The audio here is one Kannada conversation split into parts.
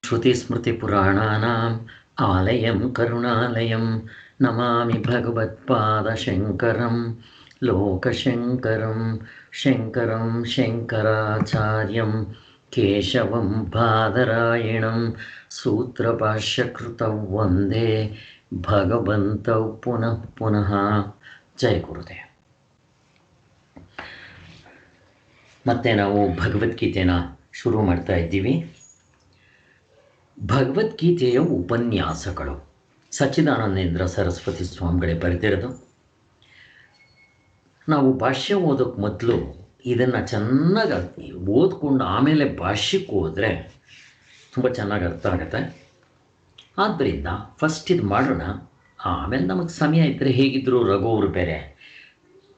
श्रुतिस्मृतिपुराणानाम् आलयं करुणालयं नमामि भगवत्पादशङ्करं लोकशङ्करं शङ्करं शङ्कराचार्यं केशवं बादरायणं सूत्रभाष्यकृतौ वन्दे भगवन्तौ पुनः पुनः. ಜಯ ಗುರುದೇವ. ಮತ್ತೆ ನಾವು ಭಗವದ್ಗೀತೆನ ಶುರು ಮಾಡ್ತಾ ಇದ್ದೀವಿ. ಭಗವದ್ಗೀತೆಯ ಉಪನ್ಯಾಸಗಳು ಸಚ್ಚಿದಾನಂದೇಂದ್ರ ಸರಸ್ವತಿ ಸ್ವಾಮಿಗಳೇ ಬರೆದಿರೋದು. ನಾವು ಭಾಷ್ಯ ಓದೋಕ್ಕೆ ಮೊದಲು ಇದನ್ನು ಚೆನ್ನಾಗಿ ಓದ್ಕೊಂಡು ಆಮೇಲೆ ಭಾಷ್ಯಕ್ಕೆ ಹೋದರೆ ತುಂಬ ಚೆನ್ನಾಗಿ ಅರ್ಥ ಆಗುತ್ತೆ. ಆದ್ದರಿಂದ ಫಸ್ಟ್ ಇದು ಮಾಡೋಣ, ಆಮೇಲೆ ನಮಗೆ ಸಮಯ ಇದ್ದರೆ ಹೇಗಿದ್ದರೂ ರಘು ಅವರು ಬೇರೆ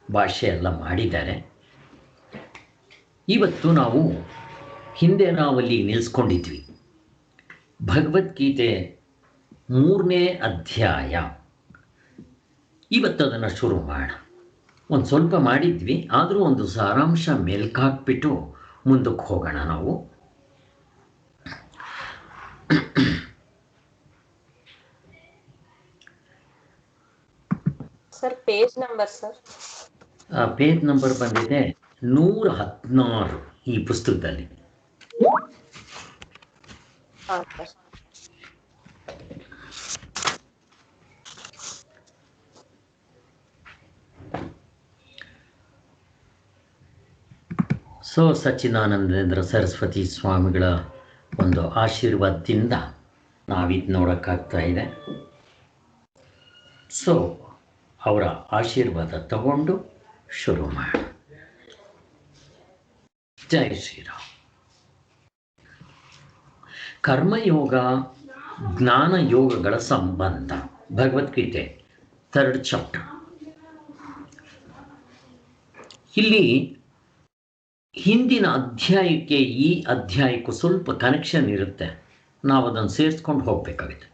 ಭಾಷ್ಯ ಎಲ್ಲ ಮಾಡಿದ್ದಾರೆ. ಇವತ್ತು ನಾವು ಹಿಂದೆ ನಾವಲ್ಲಿ ನಿಲ್ಲಿಸ್ಕೊಂಡಿದ್ವಿ. ಭಗವದ್ಗೀತೆ 3ನೇ ಅಧ್ಯಾಯ. ಇವತ್ತು ಅದನ್ನು ಶುರು ಮಾಡೋಣ. ಒಂದು ಸ್ವಲ್ಪ ಮಾಡಿದ್ವಿ, ಆದರೂ ಒಂದು ಸಾರಾಂಶ ಮೇಲ್ಕಾಕ್ಬಿಟ್ಟು ಮುಂದಕ್ಕೆ ಹೋಗೋಣ ನಾವು. Sir page number sir? Page number ಬಂದಿದೆ 116 ಈ ಪುಸ್ತಕದಲ್ಲಿ. ಸೊ ಸಚ್ಚಿದಾನಂದೇಂದ್ರ ಸರಸ್ವತಿ ಸ್ವಾಮಿಗಳ ಒಂದು ಆಶೀರ್ವಾದದಿಂದ ನಾವಿದು ನೋಡೋಕ್ಕಾಗ್ತಾ ಇದೆ. ಸೊ ಅವರ ಆಶೀರ್ವಾದ ತಗೊಂಡು ಶುರು ಮಾಡಿ. ಜೈ ಶ್ರೀರಾಮ್. ಕರ್ಮಯೋಗ ಜ್ಞಾನ ಯೋಗಗಳ ಸಂಬಂಧ. Bhagavadgita 3rd chapter. ಇಲ್ಲಿ ಹಿಂದಿನ ಅಧ್ಯಾಯಕ್ಕೆ ಈ ಅಧ್ಯಾಯಕ್ಕೂ ಸ್ವಲ್ಪ ಕನೆಕ್ಷನ್ ಇರುತ್ತೆ, ನಾವು ಅದನ್ನು ಸೇರಿಸ್ಕೊಂಡು ಹೋಗಬೇಕಾಗುತ್ತೆ.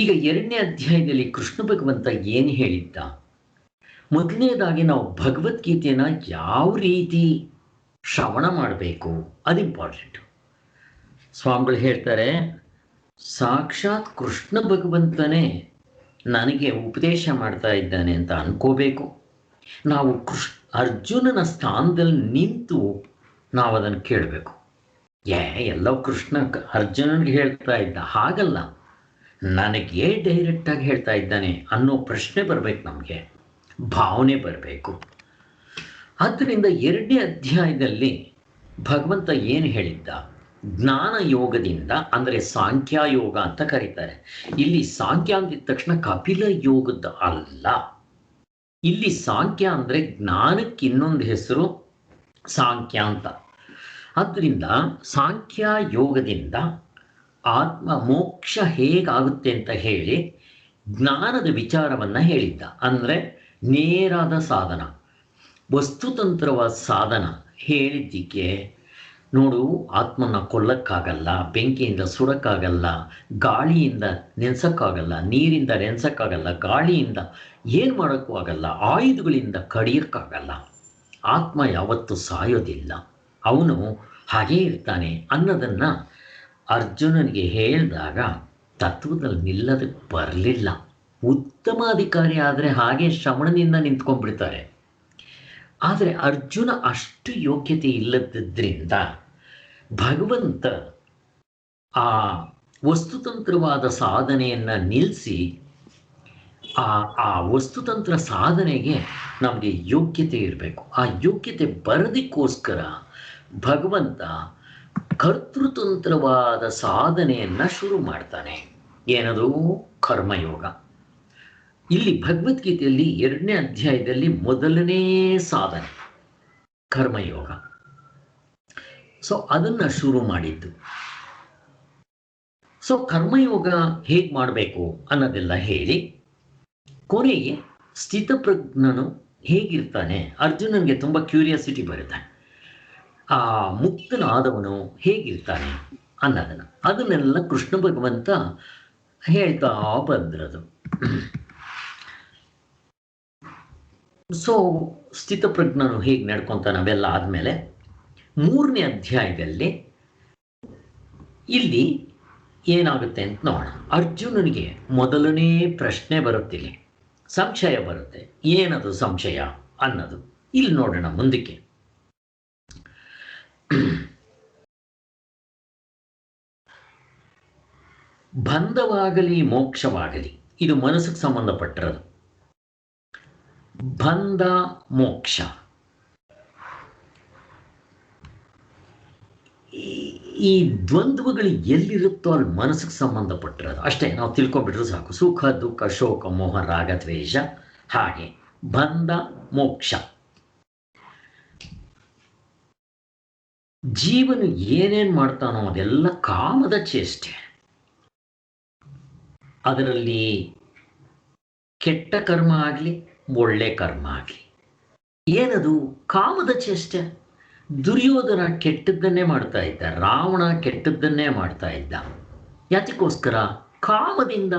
ಈಗ 2ನೇ ಅಧ್ಯಾಯದಲ್ಲಿ ಕೃಷ್ಣ ಭಗವಂತ ಏನು ಹೇಳಿದ್ದ? ಮೊದಲನೇದಾಗಿ ನಾವು ಭಗವದ್ಗೀತೆಯನ್ನು ಯಾವ ರೀತಿ ಶ್ರವಣ ಮಾಡಬೇಕು, ಅದು ಇಂಪಾರ್ಟೆಂಟು. ಸ್ವಾಮಿಗಳು ಹೇಳ್ತಾರೆ, ಸಾಕ್ಷಾತ್ ಕೃಷ್ಣ ಭಗವಂತನೇ ನನಗೆ ಉಪದೇಶ ಮಾಡ್ತಾ ಇದ್ದಾನೆ ಅಂತ ಅನ್ಕೋಬೇಕು. ನಾವು ಅರ್ಜುನನ ಸ್ಥಾನದಲ್ಲಿ ನಿಂತು ನಾವು ಅದನ್ನು ಕೇಳಬೇಕು. ಎಲ್ಲೋ ಕೃಷ್ಣ ಅರ್ಜುನನಿಗೆ ಹೇಳ್ತಾ ಇದ್ದ ಹಾಗಲ್ಲ, ನನಗೆ ಡೈರೆಕ್ಟಾಗಿ ಹೇಳ್ತಾ ಇದ್ದಾನೆ ಅನ್ನೋ ಪ್ರಶ್ನೆ ಬರಬೇಕು, ನಮಗೆ ಭಾವನೆ ಬರಬೇಕು. ಆದ್ದರಿಂದ 2ನೇ ಅಧ್ಯಾಯದಲ್ಲಿ ಭಗವಂತ ಏನು ಹೇಳಿದ್ದ? ಜ್ಞಾನ ಯೋಗದಿಂದ, ಅಂದರೆ ಸಾಂಖ್ಯಯೋಗ ಅಂತ ಕರೀತಾರೆ. ಇಲ್ಲಿ ಸಾಂಖ್ಯ ಅಂದಿದ ತಕ್ಷಣ ಕಪಿಲ ಯೋಗದ ಅಲ್ಲ. ಇಲ್ಲಿ ಸಾಂಖ್ಯ ಅಂದರೆ ಜ್ಞಾನಕ್ಕೆ ಇನ್ನೊಂದು ಹೆಸರು ಸಾಂಖ್ಯ ಅಂತ. ಆದ್ದರಿಂದ ಸಾಂಖ್ಯ ಯೋಗದಿಂದ ಆತ್ಮ ಮೋಕ್ಷ ಹೇಗಾಗುತ್ತೆ ಅಂತ ಹೇಳಿ ಜ್ಞಾನದ ವಿಚಾರವನ್ನು ಹೇಳಿದ್ದ. ಅಂದರೆ ನೇರಾದ ಸಾಧನ, ವಸ್ತುತಂತ್ರವಾದ ಸಾಧನ ಹೇಳಿದ್ದಕ್ಕೆ, ನೋಡು, ಆತ್ಮನ ಕೊಲ್ಲಕ್ಕಾಗಲ್ಲ, ಬೆಂಕಿಯಿಂದ ಸುಡಕ್ಕಾಗಲ್ಲ, ಗಾಳಿಯಿಂದ ನೆನೆಸೋಕ್ಕಾಗಲ್ಲ, ನೀರಿಂದ ನೆನೆಸೋಕ್ಕಾಗಲ್ಲ, ಗಾಳಿಯಿಂದ ಏನು ಮಾಡೋಕ್ಕೂ ಆಗಲ್ಲ, ಆಯುಧಗಳಿಂದ ಕಡಿಯೋಕ್ಕಾಗಲ್ಲ. ಆತ್ಮ ಯಾವತ್ತೂ ಸಾಯೋದಿಲ್ಲ, ಅವನು ಹಾಗೇ ಇರ್ತಾನೆ ಅನ್ನೋದನ್ನು ಅರ್ಜುನನಿಗೆ ಹೇಳಿದಾಗ ತತ್ವದಲ್ಲಿ ನಿಲ್ಲದಕ್ಕೆ ಬರಲಿಲ್ಲ. ಉತ್ತಮ ಅಧಿಕಾರಿ ಆದರೆ ಹಾಗೆ ಶ್ರವಣದಿಂದ ನಿಂತ್ಕೊಂಡ್ಬಿಡ್ತಾರೆ. ಆದರೆ ಅರ್ಜುನ ಅಷ್ಟು ಯೋಗ್ಯತೆ ಇಲ್ಲದಿದ್ದರಿಂದ ಭಗವಂತ ಆ ವಸ್ತುತಂತ್ರವಾದ ಸಾಧನೆಯನ್ನು ನಿಲ್ಲಿಸಿ ಆ ವಸ್ತುತಂತ್ರ ಸಾಧನೆಗೆ ನಮಗೆ ಯೋಗ್ಯತೆ ಇರಬೇಕು. ಆ ಯೋಗ್ಯತೆ ಬರೋದಕ್ಕೋಸ್ಕರ ಭಗವಂತ ಕರ್ತೃತಂತ್ರವಾದ ಸಾಧನೆಯನ್ನು ಶುರು ಮಾಡ್ತಾನೆ. ಏನದು? ಕರ್ಮಯೋಗ. ಇಲ್ಲಿ ಭಗವದ್ಗೀತೆಯಲ್ಲಿ 2ನೇ ಅಧ್ಯಾಯದಲ್ಲಿ ಮೊದಲನೇ ಸಾಧನೆ ಕರ್ಮಯೋಗ. ಸೊ ಅದನ್ನು ಶುರು ಮಾಡಿದ್ದು. ಸೊ ಕರ್ಮಯೋಗ ಹೇಗೆ ಮಾಡಬೇಕು ಅನ್ನೋದೆಲ್ಲ ಹೇಳಿ ಕೊನೆಗೆ ಸ್ಥಿತಪ್ರಜ್ಞನು ಹೇಗಿರ್ತಾನೆ, ಅರ್ಜುನನಿಗೆ ತುಂಬ ಕ್ಯೂರಿಯಾಸಿಟಿ ಬರುತ್ತೆ. ಆ ಮುಕ್ತನಾದವನು ಹೇಗಿರ್ತಾನೆ ಅದನ್ನೆಲ್ಲ ಕೃಷ್ಣ ಭಗವಂತ ಹೇಳ್ತಾ ಬಂದ್ರದು. ಸೊ ಸ್ಥಿತಪ್ರಜ್ಞನು ಹೇಗೆ ನಡ್ಕೊತಾನೆ ಅವೆಲ್ಲ ಆದಮೇಲೆ 3ನೇ ಅಧ್ಯಾಯದಲ್ಲಿ ಇಲ್ಲಿ ಏನಾಗುತ್ತೆ ಅಂತ ನೋಡೋಣ. ಅರ್ಜುನನಿಗೆ ಮೊದಲನೇ ಪ್ರಶ್ನೆ ಬರುತ್ತಿಲ್ಲ, ಸಂಶಯ ಬರುತ್ತೆ. ಏನದು ಸಂಶಯ ಅನ್ನೋದು ಇಲ್ಲಿ ನೋಡೋಣ ಮುಂದಕ್ಕೆ. ಬಂಧವಾಗಲಿ ಮೋಕ್ಷವಾಗಲಿ ಇದು ಮನಸ್ಸಿಗೆ ಸಂಬಂಧಪಟ್ಟಿರೋದು. ಬಂಧ ಮೋಕ್ಷ ಈ ದ್ವಂದ್ವಗಳು ಎಲ್ಲಿರುತ್ತೋ ಅಲ್ಲಿ ಮನಸ್ಸಿಗೆ ಸಂಬಂಧಪಟ್ಟಿರೋದು ಅಷ್ಟೇ. ನಾವು ತಿಳ್ಕೊಂಡ್ಬಿಟ್ರೆ ಸಾಕು. ಸುಖ ದುಃಖ ಶೋಕ ಮೋಹ ರಾಗ ದ್ವೇಷ, ಹಾಗೆ ಬಂಧ ಮೋಕ್ಷ. ಜೀವನ ಏನೇನು ಮಾಡ್ತಾನೋ ಅದೆಲ್ಲ ಕಾಮದ ಚೇಷ್ಟೆ. ಅದರಲ್ಲಿ ಕೆಟ್ಟ ಕರ್ಮ ಆಗಲಿ ಒಳ್ಳೆ ಕರ್ಮ ಆಗಲಿ, ಏನದು ಕಾಮದ ಚೇಷ್ಟೆ. ದುರ್ಯೋಧನ ಕೆಟ್ಟದ್ದನ್ನೇ ಮಾಡ್ತಾ ಇದ್ದ, ರಾವಣ ಕೆಟ್ಟದ್ದನ್ನೇ ಮಾಡ್ತಾ ಇದ್ದ. ಯಾತಕ್ಕೋಸ್ಕರ? ಕಾಮದಿಂದ.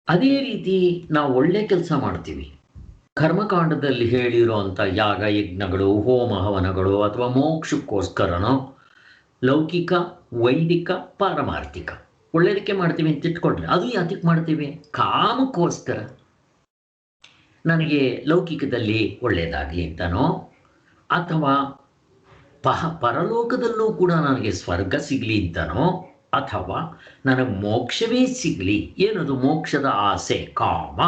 ಅದೇ ರೀತಿ ನಾವು ಒಳ್ಳೆ ಕೆಲಸ ಮಾಡ್ತೀವಿ. ಕರ್ಮಕಾಂಡದಲ್ಲಿ ಹೇಳಿರುವಂಥ ಯಾಗ ಯಜ್ಞಗಳು, ಹೋಮ ಹವನಗಳು ಅಥವಾ ಮೋಕ್ಷಕ್ಕೋಸ್ಕರನೋ ಲೌಕಿಕ ವೈದಿಕ ಪಾರಮಾರ್ಥಿಕ ಒಳ್ಳೆಯದಕ್ಕೆ ಮಾಡ್ತೀವಿ ಅಂತ ಇಟ್ಕೊಂಡ್ರೆ ಅದು ಯಾತಕ್ಕೆ ಮಾಡ್ತೀವಿ? ಕಾಮಕ್ಕೋಸ್ಕರ. ನನಗೆ ಲೌಕಿಕದಲ್ಲಿ ಒಳ್ಳೆಯದಾಗಲಿ ಅಂತನೋ, ಅಥವಾ ಪರಲೋಕದಲ್ಲೂ ಕೂಡ ನನಗೆ ಸ್ವರ್ಗ ಸಿಗಲಿ ಅಂತನೋ, ಅಥವಾ ನನಗೆ ಮೋಕ್ಷವೇ ಸಿಗಲಿ. ಏನದು? ಮೋಕ್ಷದ ಆಸೆ, ಕಾಮ.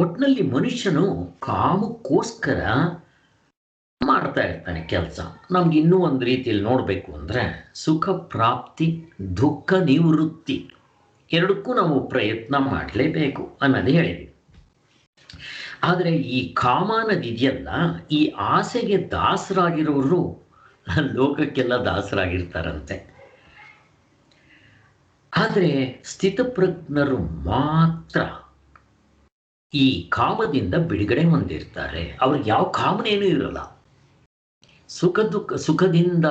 ಒಟ್ಟಿನಲ್ಲಿ ಮನುಷ್ಯನು ಕಾಮಕ್ಕೋಸ್ಕರ ಮಾಡ್ತಾ ಇರ್ತಾನೆ ಕೆಲಸ. ನಮ್ಗೆ ಇನ್ನೂ ಒಂದು ರೀತಿಯಲ್ಲಿ ನೋಡಬೇಕು ಅಂದರೆ ಸುಖ ಪ್ರಾಪ್ತಿ ದುಃಖ ನಿವೃತ್ತಿ ಎರಡಕ್ಕೂ ನಾವು ಪ್ರಯತ್ನ ಮಾಡಲೇಬೇಕು ಅನ್ನೋದು ಹೇಳಿದ್ವಿ. ಆದರೆ ಈ ಕಾಮ ಅನ್ನೋದಿದೆಯಲ್ಲ, ಈ ಆಸೆಗೆ ದಾಸರಾಗಿರೋರು ಲೋಕಕ್ಕೆಲ್ಲ ದಾಸರಾಗಿರ್ತಾರಂತೆ. ಆದರೆ ಸ್ಥಿತಪ್ರಜ್ಞರು ಮಾತ್ರ ಈ ಕಾಮದಿಂದ ಬಿಡುಗಡೆ ಹೊಂದಿರ್ತಾರೆ. ಅವ್ರಿಗೆ ಯಾವ ಕಾಮನೇನೂ ಇರಲ್ಲ. ಸುಖದಿಂದ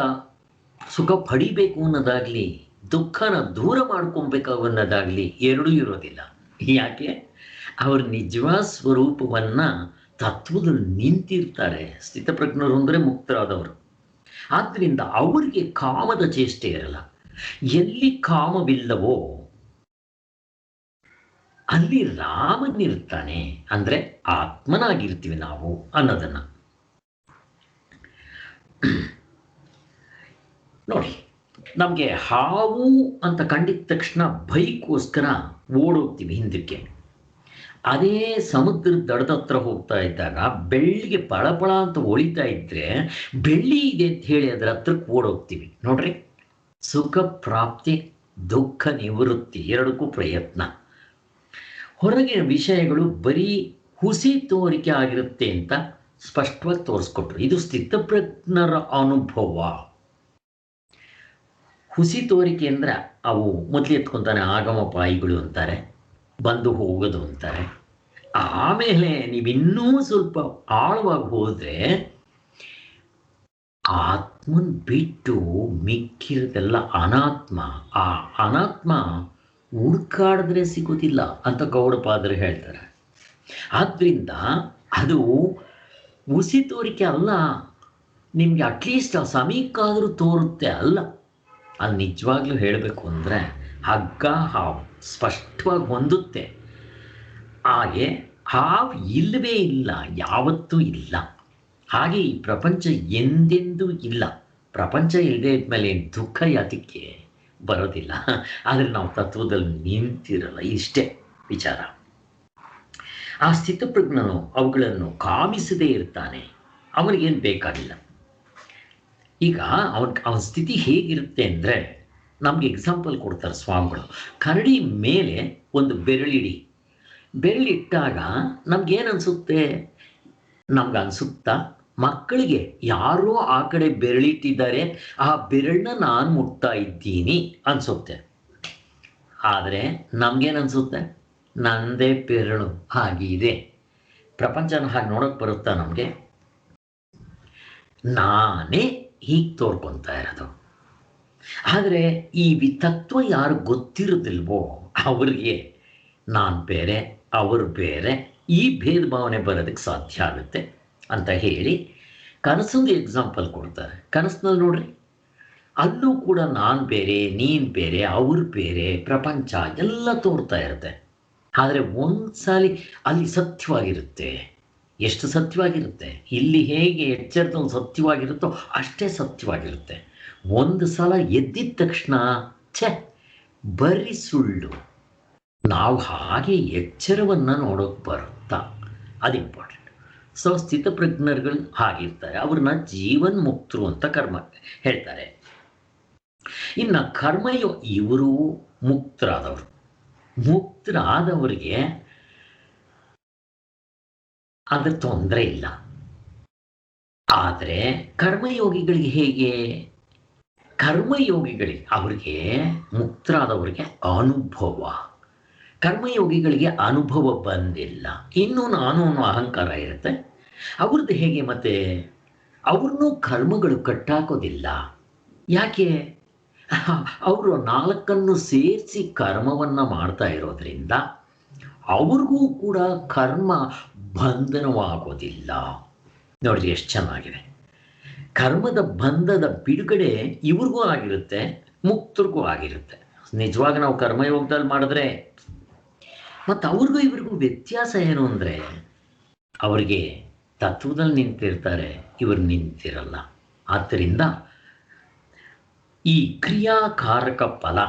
ಸುಖ ಪಡಿಬೇಕು ಅನ್ನೋದಾಗ್ಲಿ, ದುಃಖನ ದೂರ ಮಾಡ್ಕೊಬೇಕು ಅನ್ನೋದಾಗ್ಲಿ ಎರಡೂ ಇರೋದಿಲ್ಲ. ಯಾಕೆ? ಅವ್ರ ನಿಜವಾದ ಸ್ವರೂಪವನ್ನ ತತ್ವದಲ್ಲಿ ನಿಂತಿರ್ತಾರೆ. ಸ್ಥಿತಪ್ರಜ್ಞರು ಅಂದರೆ ಮುಕ್ತರಾದವರು. ಆದ್ದರಿಂದ ಅವರಿಗೆ ಕಾಮದ ಚೇಷ್ಟೆ ಇರಲ್ಲ. ಎಲ್ಲಿ ಕಾಮವಿಲ್ಲವೋ ಅಲ್ಲಿ ರಾಮನಿರ್ತಾನೆ, ಅಂದ್ರೆ ಆತ್ಮನಾಗಿರ್ತೀವಿ ನಾವು ಅನ್ನೋದನ್ನ ನೋಡಿ. ನಮಗೆ ಹಾವು ಅಂತ ಕಂಡಿದ ತಕ್ಷಣ ಭಯಕ್ಕೋಸ್ಕರ ಓಡೋಗ್ತೀವಿ ಹಿಂದಕ್ಕೆ. ಅದೇ ಸಮುದ್ರದ ದಡದ ಹತ್ರ ಹೋಗ್ತಾ ಇದ್ದಾಗ ಬೆಳ್ಳಿಗೆ ಪಳಪಳ ಅಂತ ಹೊಳಿತಾ ಇದ್ರೆ ಬೆಳ್ಳಿ ಇದೆ ಅಂತ ಹೇಳಿ ಅದರ ಹತ್ರಕ್ಕೆ ಓಡೋಗ್ತೀವಿ. ನೋಡ್ರಿ, ಸುಖ ಪ್ರಾಪ್ತಿ ದುಃಖ ನಿವೃತ್ತಿ ಎರಡಕ್ಕೂ ಪ್ರಯತ್ನ. ಹೊರಗಿನ ವಿಷಯಗಳು ಬರೀ ಹುಸಿ ತೋರಿಕೆ ಆಗಿರುತ್ತೆ ಅಂತ ಸ್ಪಷ್ಟವಾಗಿ ತೋರಿಸ್ಕೊಟ್ರು. ಇದು ಸ್ಥಿತಪ್ರಜ್ಞರ ಅನುಭವ. ಹುಸಿ ತೋರಿಕೆ ಅಂದರೆ ಅವು ಮೊದಲು ಎತ್ಕೊಂತಾನೆ ಆಗಮಪಾಯಿಗಳು ಅಂತಾರೆ, ಬಂದು ಹೋಗೋದು ಅಂತಾರೆ. ಆಮೇಲೆ ನೀವಿನ್ನೂ ಸ್ವಲ್ಪ ಆಳವಾಗಿ ಹೋದರೆ ಆತ್ಮನ್ ಬಿಟ್ಟು ಮಿಕ್ಕಿರೋದೆಲ್ಲ ಅನಾತ್ಮ. ಆ ಅನಾತ್ಮ ಹುಡುಕಾಡಿದ್ರೆ ಸಿಗೋದಿಲ್ಲ ಅಂತ ಗೌಡಪಾದರು ಹೇಳ್ತಾರೆ. ಆದ್ದರಿಂದ ಅದು ಹುಸಿ ತೋರಿಕೆ ಅಲ್ಲ, ನಿಮಗೆ ಅಟ್ಲೀಸ್ಟ್ ಆ ಸಮಯಕ್ಕಾದರೂ ತೋರುತ್ತೆ ಅಲ್ಲ. ಅದು ನಿಜವಾಗ್ಲೂ ಹೇಳಬೇಕು ಅಂದರೆ ಹಗ್ಗ ಹಾವು ಸ್ಪಷ್ಟವಾಗಿ ಹೊಂದುತ್ತೆ. ಹಾಗೆ ಹಾವು ಇಲ್ಲವೇ ಇಲ್ಲ, ಯಾವತ್ತೂ ಇಲ್ಲ. ಹಾಗೆ ಈ ಪ್ರಪಂಚ ಎಂದೆಂದೂ ಇಲ್ಲ. ಪ್ರಪಂಚ ಇಲ್ಲದೆ ಇದ್ಮೇಲೆ ದುಃಖ ಯಾತಕ್ಕೆ ಬರೋದಿಲ್ಲ. ಆದರೆ ನಾವು ತತ್ವದಲ್ಲಿ ನಿಂತಿರಲ್ಲ, ಇಷ್ಟೇ ವಿಚಾರ. ಆ ಸ್ಥಿತಪ್ರಜ್ಞನು ಅವುಗಳನ್ನು ಕಾಮಿಸದೇ ಇರ್ತಾನೆ, ಅವನಿಗೇನು ಬೇಕಾಗಿಲ್ಲ. ಈಗ ಅವನ ಸ್ಥಿತಿ ಹೇಗಿರುತ್ತೆ ಅಂದರೆ, ನಮ್ಗೆ ಎಕ್ಸಾಂಪಲ್ ಕೊಡ್ತಾರೆ ಸ್ವಾಮಿಗಳು. ಕರಡಿ ಮೇಲೆ ಒಂದು ಬೆರಳಿಟ್ಟಾಗ ನಮ್ಗೇನನ್ಸುತ್ತೆ? ನಮ್ಗನ್ಸುತ್ತಾ ಮಕ್ಕಳಿಗೆ ಯಾರೋ ಆ ಕಡೆ ಬೆರಳಿಟ್ಟಿದ್ದಾರೆ, ಆ ಬೆರಳನ್ನ ನಾನು ಮುಟ್ತಾ ಇದ್ದೀನಿ ಅನ್ಸುತ್ತೆ. ಆದರೆ ನಮ್ಗೇನನ್ಸುತ್ತೆ? ನಂದೇ ಬೆರಳು ಆಗಿದೆ. ಪ್ರಪಂಚನ ಹಾಗೆ ನೋಡೋಕೆ ಬರುತ್ತಾ ನಮಗೆ? ನಾನೇ ಹೀಗೆ ತೋರ್ಕೊತಾ ಇರೋದು. ಆದರೆ ಈ ತತ್ವ ಯಾರು ಗೊತ್ತಿರೋದಿಲ್ವೋ ಅವ್ರಿಗೆ ನಾನು ಬೇರೆ ಅವರು ಬೇರೆ ಈ ಭೇದ ಭಾವನೆ ಬರೋದಕ್ಕೆ ಸಾಧ್ಯ ಆಗುತ್ತೆ ಅಂತ ಹೇಳಿ ಕನಸೊಂದು ಎಕ್ಸಾಂಪಲ್ ಕೊಡ್ತಾರೆ. ಕನಸಿನಲ್ಲಿ ನೋಡ್ರಿ, ಅಲ್ಲೂ ಕೂಡ ನಾನು ಬೇರೆ, ನೀನು ಬೇರೆ, ಅವ್ರು ಬೇರೆ, ಪ್ರಪಂಚ ಎಲ್ಲ ತೋರ್ತಾ ಇರುತ್ತೆ. ಆದರೆ ಒಂದ್ಸಾಲಿ ಅಲ್ಲಿ ಸತ್ಯವಾಗಿರುತ್ತೆ. ಎಷ್ಟು ಸತ್ಯವಾಗಿರುತ್ತೆ, ಇಲ್ಲಿ ಹೇಗೆ ಎಚ್ಚರದಲ್ಲಿ ಸತ್ಯವಾಗಿರುತ್ತೋ ಅಷ್ಟೇ ಸತ್ಯವಾಗಿರುತ್ತೆ. ಒಂದು ಸಲ ಎದ್ದಿದ ತಕ್ಷಣ ಛೆ ಬರೀ ಸುಳ್ಳು. ನಾವು ಹಾಗೆ ಎಚ್ಚರವನ್ನು ನೋಡೋಕೆ ಬರುತ್ತಾ, ಅದು ಇಂಪಾರ್ಟೆಂಟ್. ಸೊ ಸ್ಥಿತಪ್ರಜ್ಞರುಗಳು ಹಾಗಿರ್ತಾರೆ, ಅವ್ರನ್ನ ಜೀವನ್ ಮುಕ್ತರು ಅಂತ ಕರ್ಮ ಹೇಳ್ತಾರೆ. ಇನ್ನು ಕರ್ಮಯೋ ಇವರು ಮುಕ್ತರಾದವರು. ಮುಕ್ತರಾದವರಿಗೆ ಅದ್ರ ತೊಂದರೆ ಇಲ್ಲ. ಆದರೆ ಕರ್ಮಯೋಗಿಗಳಿಗೆ ಹೇಗೆ? ಕರ್ಮಯೋಗಿಗಳಿಗೆ ಅವ್ರಿಗೆ ಮುಕ್ತರಾದವರಿಗೆ ಅನುಭವ, ಕರ್ಮಯೋಗಿಗಳಿಗೆ ಅನುಭವ ಬಂದಿಲ್ಲ, ಇನ್ನೂ ನಾನು ಅನ್ನೋ ಅಹಂಕಾರ ಇರುತ್ತೆ ಅವ್ರದ್ದು. ಹೇಗೆ ಮತ್ತೆ? ಅವ್ರನ್ನೂ ಕರ್ಮಗಳು ಕಟ್ಟಾಕೋದಿಲ್ಲ. ಯಾಕೆ? ಅವರು ನಾಲ್ಕನ್ನು ಸೇರಿಸಿ ಕರ್ಮವನ್ನು ಮಾಡ್ತಾ ಇರೋದ್ರಿಂದ ಅವ್ರಿಗೂ ಕೂಡ ಕರ್ಮ ಬಂಧನವಾಗೋದಿಲ್ಲ. ನೋಡ್ರಿ ಎಷ್ಟು ಚೆನ್ನಾಗಿದೆ. ಕರ್ಮದ ಬಂಧದ ಬಿಡುಗಡೆ ಇವ್ರಿಗೂ ಆಗಿರುತ್ತೆ, ಮುಕ್ತರಿಗೂ ಆಗಿರುತ್ತೆ. ನಿಜವಾಗಿ ನಾವು ಕರ್ಮಯೋಗದಲ್ಲಿ ಮಾಡಿದ್ರೆ ಮತ್ತು ಅವ್ರಿಗೂ ಇವ್ರಿಗೂ ವ್ಯತ್ಯಾಸ ಏನು ಅಂದರೆ, ಅವರಿಗೆ ತತ್ವದಲ್ಲಿ ನಿಂತಿರ್ತಾರೆ, ಇವರು ನಿಂತಿರಲ್ಲ. ಆದ್ದರಿಂದ ಈ ಕ್ರಿಯಾಕಾರಕ ಫಲ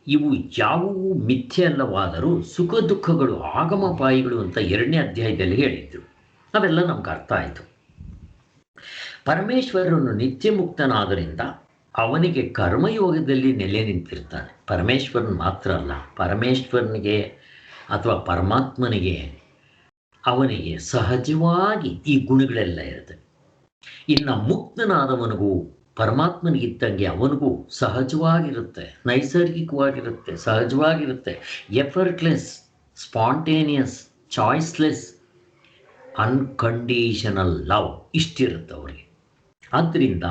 ಇವು ಯಾವುವು ಮಿಥ್ಯೆ ಅಲ್ಲವಾದರೂ ಸುಖ ದುಃಖಗಳು ಆಗಮಪಾಯಿಗಳು ಅಂತ 2ನೇ ಅಧ್ಯಾಯದಲ್ಲಿ ಹೇಳಿದ್ರು. ಅವೆಲ್ಲ ನಮ್ಗೆ ಅರ್ಥ ಆಯಿತು. ಪರಮೇಶ್ವರನು ನಿತ್ಯ ಮುಕ್ತನಾದ್ದರಿಂದ ಅವನಿಗೆ ಕರ್ಮಯೋಗದಲ್ಲಿ ನೆಲೆ ನಿಂತಿರ್ತಾನೆ. ಪರಮೇಶ್ವರನ್ ಮಾತ್ರ ಅಲ್ಲ, ಪರಮೇಶ್ವರನಿಗೆ ಅಥವಾ ಪರಮಾತ್ಮನಿಗೆ ಅವನಿಗೆ ಸಹಜವಾಗಿ ಈ ಗುಣಗಳೆಲ್ಲ ಇರುತ್ತೆ. ಇನ್ನು ಮುಕ್ತನಾದವನಿಗೂ ಪರಮಾತ್ಮನಿಗಿದ್ದಂಗೆ ಅವನಿಗೂ ಸಹಜವಾಗಿರುತ್ತೆ, ನೈಸರ್ಗಿಕವಾಗಿರುತ್ತೆ, ಸಹಜವಾಗಿರುತ್ತೆ. Effortless, spontaneous, choiceless, unconditional love ಇಷ್ಟಿರುತ್ತೆ ಅವರಿಗೆ. ಆದ್ದರಿಂದ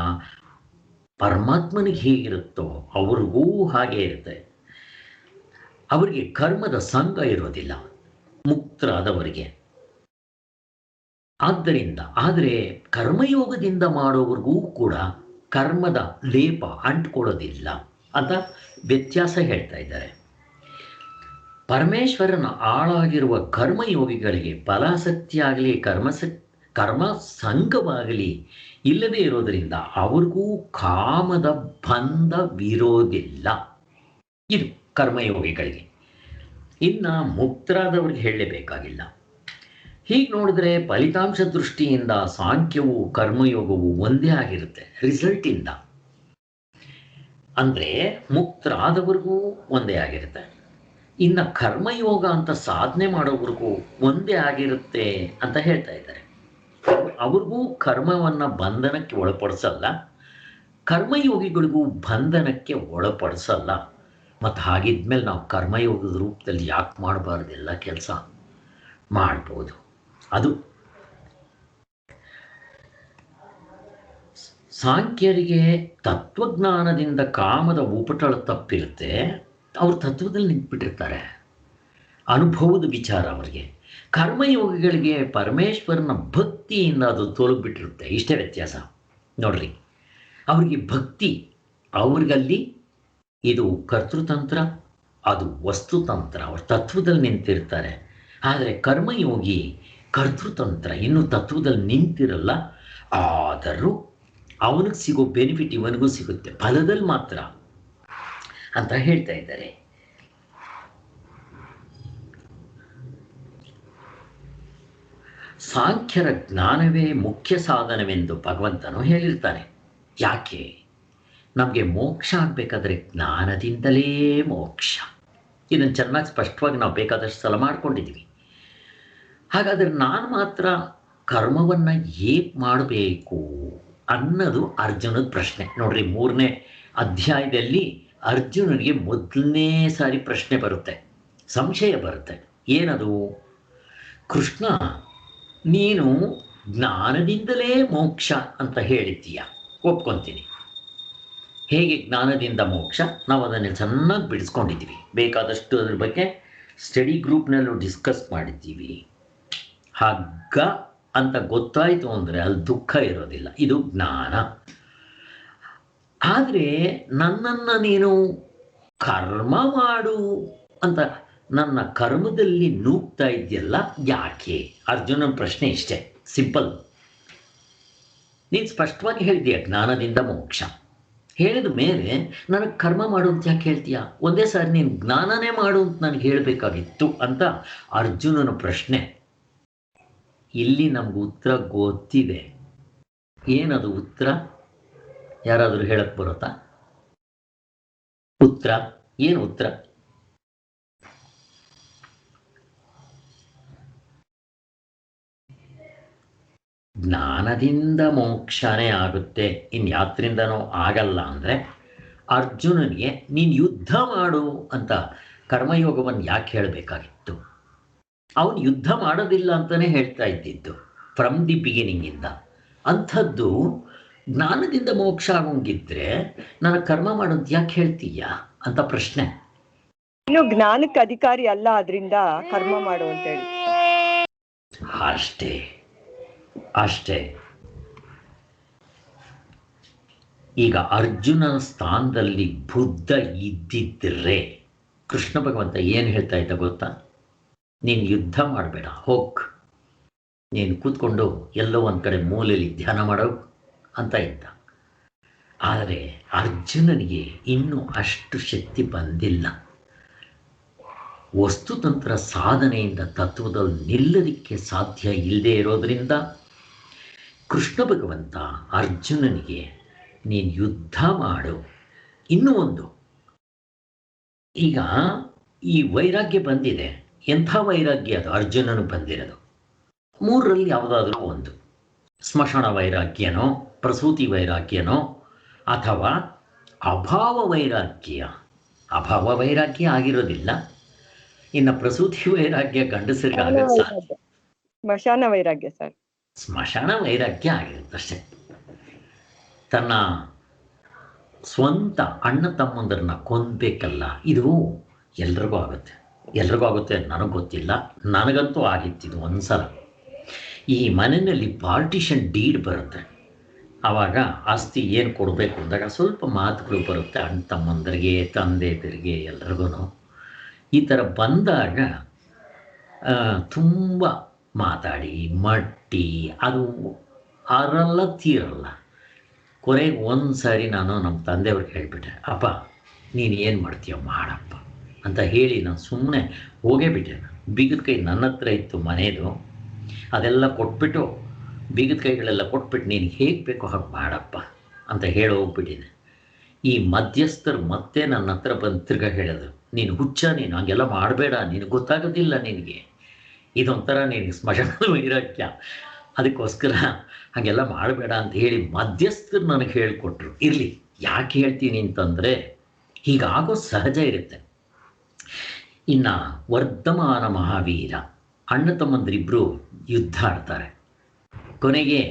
ಪರಮಾತ್ಮನಿಗೆ ಹೇಗಿರುತ್ತೋ ಅವ್ರಿಗೂ ಹಾಗೆ ಇರುತ್ತೆ. ಅವರಿಗೆ ಕರ್ಮದ ಸಂಘ ಇರೋದಿಲ್ಲ ಮುಕ್ತರಾದವರಿಗೆ. ಆದ್ದರಿಂದ ಆದರೆ ಕರ್ಮಯೋಗದಿಂದ ಮಾಡೋವ್ರಿಗೂ ಕೂಡ ಕರ್ಮದ ಲೇಪ ಅಂಟ್ಕೊಳ್ಳೋದಿಲ್ಲ ಅಂತ ವ್ಯತ್ಯಾಸ ಹೇಳ್ತಾ ಇದ್ದಾರೆ. ಪರಮೇಶ್ವರನ ಆಳಾಗಿರುವ ಕರ್ಮಯೋಗಿಗಳಿಗೆ ಫಲಾಸಕ್ತಿ ಆಗಲಿ ಕರ್ಮ ಸಂಘವಾಗಲಿ ಇಲ್ಲದೇ ಇರೋದರಿಂದ ಅವ್ರಿಗೂ ಕಾಮದ ಬಂಧವಿರೋದಿಲ್ಲ. ಇದು ಕರ್ಮಯೋಗಿಗಳಿಗೆ. ಇನ್ನು ಮುಕ್ತರಾದವ್ರಿಗೆ ಹೇಳಲೇಬೇಕಾಗಿಲ್ಲ. ಹೀಗೆ ನೋಡಿದ್ರೆ ಫಲಿತಾಂಶ ದೃಷ್ಟಿಯಿಂದ ಸಾಂಖ್ಯವು ಕರ್ಮಯೋಗವು ಒಂದೇ ಆಗಿರುತ್ತೆ ರಿಸಲ್ಟಿಂದ. ಅಂದರೆ ಮುಕ್ತರಾದವ್ರಿಗೂ ಒಂದೇ ಆಗಿರುತ್ತೆ. ಇನ್ನು ಕರ್ಮಯೋಗ ಅಂತ ಸಾಧನೆ ಮಾಡೋವ್ರಿಗೂ ಒಂದೇ ಆಗಿರುತ್ತೆ ಅಂತ ಹೇಳ್ತಾ ಇದ್ದಾರೆ. ಅವ್ರಿಗೂ ಕರ್ಮವನ್ನು ಬಂಧನಕ್ಕೆ ಒಳಪಡಿಸಲ್ಲ, ಕರ್ಮಯೋಗಿಗಳಿಗೂ ಬಂಧನಕ್ಕೆ ಒಳಪಡಿಸಲ್ಲ. ಮತ್ತು ಹಾಗಿದ್ಮೇಲೆ ನಾವು ಕರ್ಮಯೋಗದ ರೂಪದಲ್ಲಿ ಯಾಕೆ ಮಾಡಬಾರ್ದು? ಎಲ್ಲ ಕೆಲಸ ಮಾಡ್ಬೋದು. ಅದು ಸಾಂಖ್ಯರಿಗೆ ತತ್ವಜ್ಞಾನದಿಂದ ಕಾಮದ ಉಪಟಳ ತಪ್ಪಿರುತ್ತೆ. ಅವರು ತತ್ವದಲ್ಲಿ ನಿಂತುಬಿಟ್ಟಿರ್ತಾರೆ, ಅನುಭವದ ವಿಚಾರ ಅವರಿಗೆ. ಕರ್ಮಯೋಗಿಗಳಿಗೆ ಪರಮೇಶ್ವರನ ಭಕ್ತಿಯಿಂದ ಅದು ತೊಲಗಿಬಿಟ್ಟಿರುತ್ತೆ. ಇಷ್ಟೇ ವ್ಯತ್ಯಾಸ ನೋಡ್ರಿ. ಅವರಿಗೆ ಭಕ್ತಿ, ಅವ್ರಿಗಲ್ಲಿ ಇದು ಕರ್ತೃತಂತ್ರ, ಅದು ವಸ್ತುತಂತ್ರ. ಅವ್ರ ತತ್ವದಲ್ಲಿ ನಿಂತಿರ್ತಾರೆ. ಆದರೆ ಕರ್ಮಯೋಗಿ ಕರ್ತೃತಂತ್ರ, ಇನ್ನೂ ತತ್ವದಲ್ಲಿ ನಿಂತಿರಲ್ಲ. ಆದರೂ ಅವನಿಗೆ ಸಿಗೋ ಬೆನಿಫಿಟ್ ಇವನಿಗೂ ಸಿಗುತ್ತೆ, ಫಲದಲ್ಲಿ ಮಾತ್ರ ಅಂತ ಹೇಳ್ತಾ ಇದ್ದಾರೆ. ಸಾಂಖ್ಯರ ಜ್ಞಾನವೇ ಮುಖ್ಯ ಸಾಧನವೆಂದು ಭಗವಂತನು ಹೇಳಿರ್ತಾನೆ. ಯಾಕೆ? ನಮಗೆ ಮೋಕ್ಷ ಆಗಬೇಕಾದ್ರೆ ಜ್ಞಾನದಿಂದಲೇ ಮೋಕ್ಷ. ಇದನ್ನು ಚೆನ್ನಾಗಿ ಸ್ಪಷ್ಟವಾಗಿ ನಾವು ಬೇಕಾದಷ್ಟು ಸಲ ಮಾಡ್ಕೊಂಡಿದ್ದೀವಿ. ಹಾಗಾದರೆ ನಾನು ಮಾತ್ರ ಕರ್ಮವನ್ನು ಹೇಗೆ ಮಾಡಬೇಕು ಅನ್ನೋದು ಅರ್ಜುನದ ಪ್ರಶ್ನೆ. ನೋಡ್ರಿ, 3ನೇ ಅಧ್ಯಾಯದಲ್ಲಿ ಅರ್ಜುನನಿಗೆ ಮೊದಲನೇ ಸಾರಿ ಪ್ರಶ್ನೆ ಬರುತ್ತೆ, ಸಂಶಯ ಬರುತ್ತೆ. ಏನದು? ಕೃಷ್ಣ, ನೀನು ಜ್ಞಾನದಿಂದಲೇ ಮೋಕ್ಷ ಅಂತ ಹೇಳಿದ್ದೀಯ, ಒಪ್ಕೊತೀನಿ. ಹೇಗೆ ಜ್ಞಾನದಿಂದ ಮೋಕ್ಷ? ನಾವು ಅದನ್ನು ಚೆನ್ನಾಗಿ ಬಿಡಿಸ್ಕೊಂಡಿದ್ದೀವಿ, ಬೇಕಾದಷ್ಟು ಅದ್ರ ಬಗ್ಗೆ ಸ್ಟಡಿ ಗ್ರೂಪ್ನಲ್ಲೂ ಡಿಸ್ಕಸ್ ಮಾಡಿದ್ದೀವಿ. ಹಗ್ಗ ಅಂತ ಗೊತ್ತಾಯಿತು ಅಂದರೆ ಅಲ್ಲಿ ದುಃಖ ಇರೋದಿಲ್ಲ. ಇದು ಜ್ಞಾನ. ಆದರೆ ನನ್ನನ್ನು ನೀನು ಕರ್ಮ ಮಾಡು ಅಂತ ನನ್ನ ಕರ್ಮದಲ್ಲಿ ನೂಗ್ತಾ ಇದೆಯಲ್ಲ ಯಾಕೆ? ಅರ್ಜುನನ ಪ್ರಶ್ನೆ ಇಷ್ಟೇ, ಸಿಂಪಲ್. ನೀನು ಸ್ಪಷ್ಟವಾಗಿ ಹೇಳಿದೀಯ ಜ್ಞಾನದಿಂದ ಮೋಕ್ಷ. ಹೇಳಿದ ಮೇಲೆ ನನಗೆ ಕರ್ಮ ಮಾಡು ಅಂತ ಯಾಕೆ ಹೇಳ್ತೀಯ? ಒಂದೇ ಸಾರಿ ನೀನು ಜ್ಞಾನನೇ ಮಾಡು ಅಂತ ನನಗೆ ಹೇಳಬೇಕಾಗಿತ್ತು ಅಂತ ಅರ್ಜುನನ ಪ್ರಶ್ನೆ. ಇಲ್ಲಿ ನಮ್ಗೆ ಉತ್ತರ ಗೊತ್ತಿದೆ. ಏನದು ಉತ್ತರ? ಯಾರಾದರೂ ಹೇಳಕ್ ಬರುತ್ತಾ? ಉತ್ತರ ಏನು? ಉತ್ತರ ಜ್ಞಾನದಿಂದ ಮೋಕ್ಷನೇ ಆಗುತ್ತೆ, ಇನ್ಯಾತ್ರಿಂದನೂ ಆಗಲ್ಲ. ಅಂದರೆ ಅರ್ಜುನನಿಗೆ ನೀನು ಯುದ್ಧ ಮಾಡು ಅಂತ ಕರ್ಮಯೋಗವನ್ನು ಯಾಕೆ ಹೇಳಬೇಕಾಗಿತ್ತು? ಅವನು ಯುದ್ಧ ಮಾಡೋದಿಲ್ಲ ಅಂತಲೇ ಹೇಳ್ತಾ ಇದ್ದಿದ್ದು ಫ್ರಮ್ ದಿ ಬಿಗಿನಿಂಗಿಂದ. ಅಂಥದ್ದು ಜ್ಞಾನದಿಂದ ಮೋಕ್ಷ ಆಗೋಂಗಿದ್ರೆ ನಾನು ಕರ್ಮ ಮಾಡೋದು ಯಾಕೆ ಹೇಳ್ತೀಯ ಅಂತ ಪ್ರಶ್ನೆ. ಇನ್ನು ಜ್ಞಾನಕ್ಕೆ ಅಧಿಕಾರಿ ಅಲ್ಲ, ಅದರಿಂದ ಕರ್ಮ ಮಾಡು ಅಂತ ಹೇಳಿ ಅಷ್ಟೇ ಅಷ್ಟೇ. ಈಗ ಅರ್ಜುನನ ಸ್ಥಾನದಲ್ಲಿ ಬುದ್ಧ ಇದ್ದಿದ್ರೆ ಕೃಷ್ಣ ಭಗವಂತ ಏನು ಹೇಳ್ತಾ ಇದ್ದ ಗೊತ್ತಾ? ನೀನು ಯುದ್ಧ ಮಾಡಬೇಡ, ಹೋಗ್, ನೀನು ಕೂತ್ಕೊಂಡು ಎಲ್ಲೋ ಒಂದು ಕಡೆ ಮೂಲೆಯಲ್ಲಿ ಧ್ಯಾನ ಮಾಡೋ ಅಂತ ಇದ್ದ. ಆದರೆ ಅರ್ಜುನನಿಗೆ ಇನ್ನೂ ಅಷ್ಟು ಶಕ್ತಿ ಬಂದಿಲ್ಲ. ವಸ್ತುತಂತ್ರ ಸಾಧನೆಯಿಂದ ತತ್ವದಲ್ಲಿ ನಿಲ್ಲಲಿಕ್ಕೆ ಸಾಧ್ಯ ಇಲ್ಲದೆ ಇರೋದರಿಂದ ಕೃಷ್ಣ ಭಗವಂತ ಅರ್ಜುನನಿಗೆ ನೀನು ಯುದ್ಧ ಮಾಡು. ಇನ್ನೂ ಒಂದು, ಈಗ ಈ ವೈರಾಗ್ಯ ಬಂದಿದೆ. ಎಂಥ ವೈರಾಗ್ಯ ಅದು ಅರ್ಜುನನಿಗೆ ಬಂದಿರೋದು? ಮೂರರಲ್ಲಿ ಯಾವುದಾದ್ರೂ ಒಂದು, ಸ್ಮಶಾನ ವೈರಾಗ್ಯನೋ, ಪ್ರಸೂತಿ ವೈರಾಗ್ಯನೋ, ಅಥವಾ ಅಭಾವ ವೈರಾಗ್ಯ. ಅಭಾವ ವೈರಾಗ್ಯ ಆಗಿರೋದಿಲ್ಲ. ಇನ್ನು ಪ್ರಸೂತಿ ವೈರಾಗ್ಯ ಗಂಡಸರಿಗೆ ಆಗತ್ತೆ ಸಾಧ್ಯ. ಸ್ಮಶಾನ ವೈರಾಗ್ಯ ಸರ್, ಸ್ಮಶಾನ ವೈರಾಗ್ಯ ಆಗಿರುತ್ತಷ್ಟೆ. ತನ್ನ ಸ್ವಂತ ಅಣ್ಣ ತಮ್ಮಂದರನ್ನ ಕೊಂದಬೇಕಲ್ಲ, ಇದು ಎಲ್ರಿಗೂ ಆಗುತ್ತೆ. ಎಲ್ರಿಗೂ ಆಗುತ್ತೆ ನನಗೆ ಗೊತ್ತಿಲ್ಲ, ನನಗಂತೂ ಆಗಿತ್ತಿದು ಒಂದ್ಸಲ. ಈ ಮನೆಯಲ್ಲಿ ಪಾರ್ಟಿಷನ್ ಡೀಡ್ ಬರುತ್ತೆ, ಆವಾಗ ಆಸ್ತಿ ಏನು ಕೊಡಬೇಕು ಅಂದಾಗ ಸ್ವಲ್ಪ ಮಾತುಗಳು ಬರುತ್ತೆ ಅಣ್ಣ ತಮ್ಮಂದರಿಗೆ, ತಂದೆದರಿಗೆ, ಎಲ್ರಿಗೂ. ಈ ಥರ ಬಂದಾಗ ತುಂಬ ಮಾತಾಡಿ ಮಟ್ಟಿ ಅದು ಅರಲ್ಲ ತೀರಲ್ಲ. ಕೊನೆಗೆ ಒಂದು ಸಾರಿ ನಾನು ನಮ್ಮ ತಂದೆಯವ್ರಿಗೆ ಹೇಳಿಬಿಟ್ಟೆ, ಅಪ್ಪ ನೀನು ಏನು ಮಾಡ್ತೀಯ ಮಾಡಪ್ಪ ಅಂತ ಹೇಳಿ ನಾನು ಸುಮ್ಮನೆ ಹೋಗೇ ಬಿಟ್ಟೆ. ಬೀಗದ ಕೈ ನನ್ನ ಹತ್ರ ಇತ್ತು ಮನೆಯದು, ಅದೆಲ್ಲ ಕೊಟ್ಬಿಟ್ಟು ಬೀಗದ ಕೈಗಳೆಲ್ಲ ಕೊಟ್ಬಿಟ್ಟು ನೀನು ಹೇಗೆ ಬೇಕೋ ಹಾಗೆ ಮಾಡಪ್ಪ ಅಂತ ಹೇಳಿ ಹೋಗ್ಬಿಟ್ಟಿದೆ. ಈ ಮಧ್ಯಸ್ಥರು ಮತ್ತೆ ನನ್ನ ಹತ್ರ ಬಂದು ತಿರ್ಗ ಹೇಳೋದು, ನೀನು ಹುಚ್ಚ, ನೀನು ಹಂಗೆಲ್ಲ ಮಾಡಬೇಡ, ನಿನಗೆ ಗೊತ್ತಾಗೋದಿಲ್ಲ, ನಿನಗೆ ಇದೊಂಥರ ನಿನಗೆ ಸ್ಮಶಾನದ ವೈರಾಗ್ಯ, ಅದಕ್ಕೋಸ್ಕರ ಹಾಗೆಲ್ಲ ಮಾಡಬೇಡ ಅಂತ ಹೇಳಿ ಮಧ್ಯಸ್ಥರು ನನಗೆ ಹೇಳಿಕೊಟ್ರು. ಇರಲಿ, ಯಾಕೆ ಹೇಳ್ತೀನಿ ಅಂತಂದರೆ ಹೀಗಾಗೋ ಸಹಜ ಇರುತ್ತೆ. ಇನ್ನು ವರ್ಧಮಾನ ಮಹಾವೀರ ಅಣ್ಣ ತಮ್ಮಂದ್ರಿಬ್ಬರು ಯುದ್ಧ ಆಡ್ತಾರೆ. ಕೊನೆಗೆ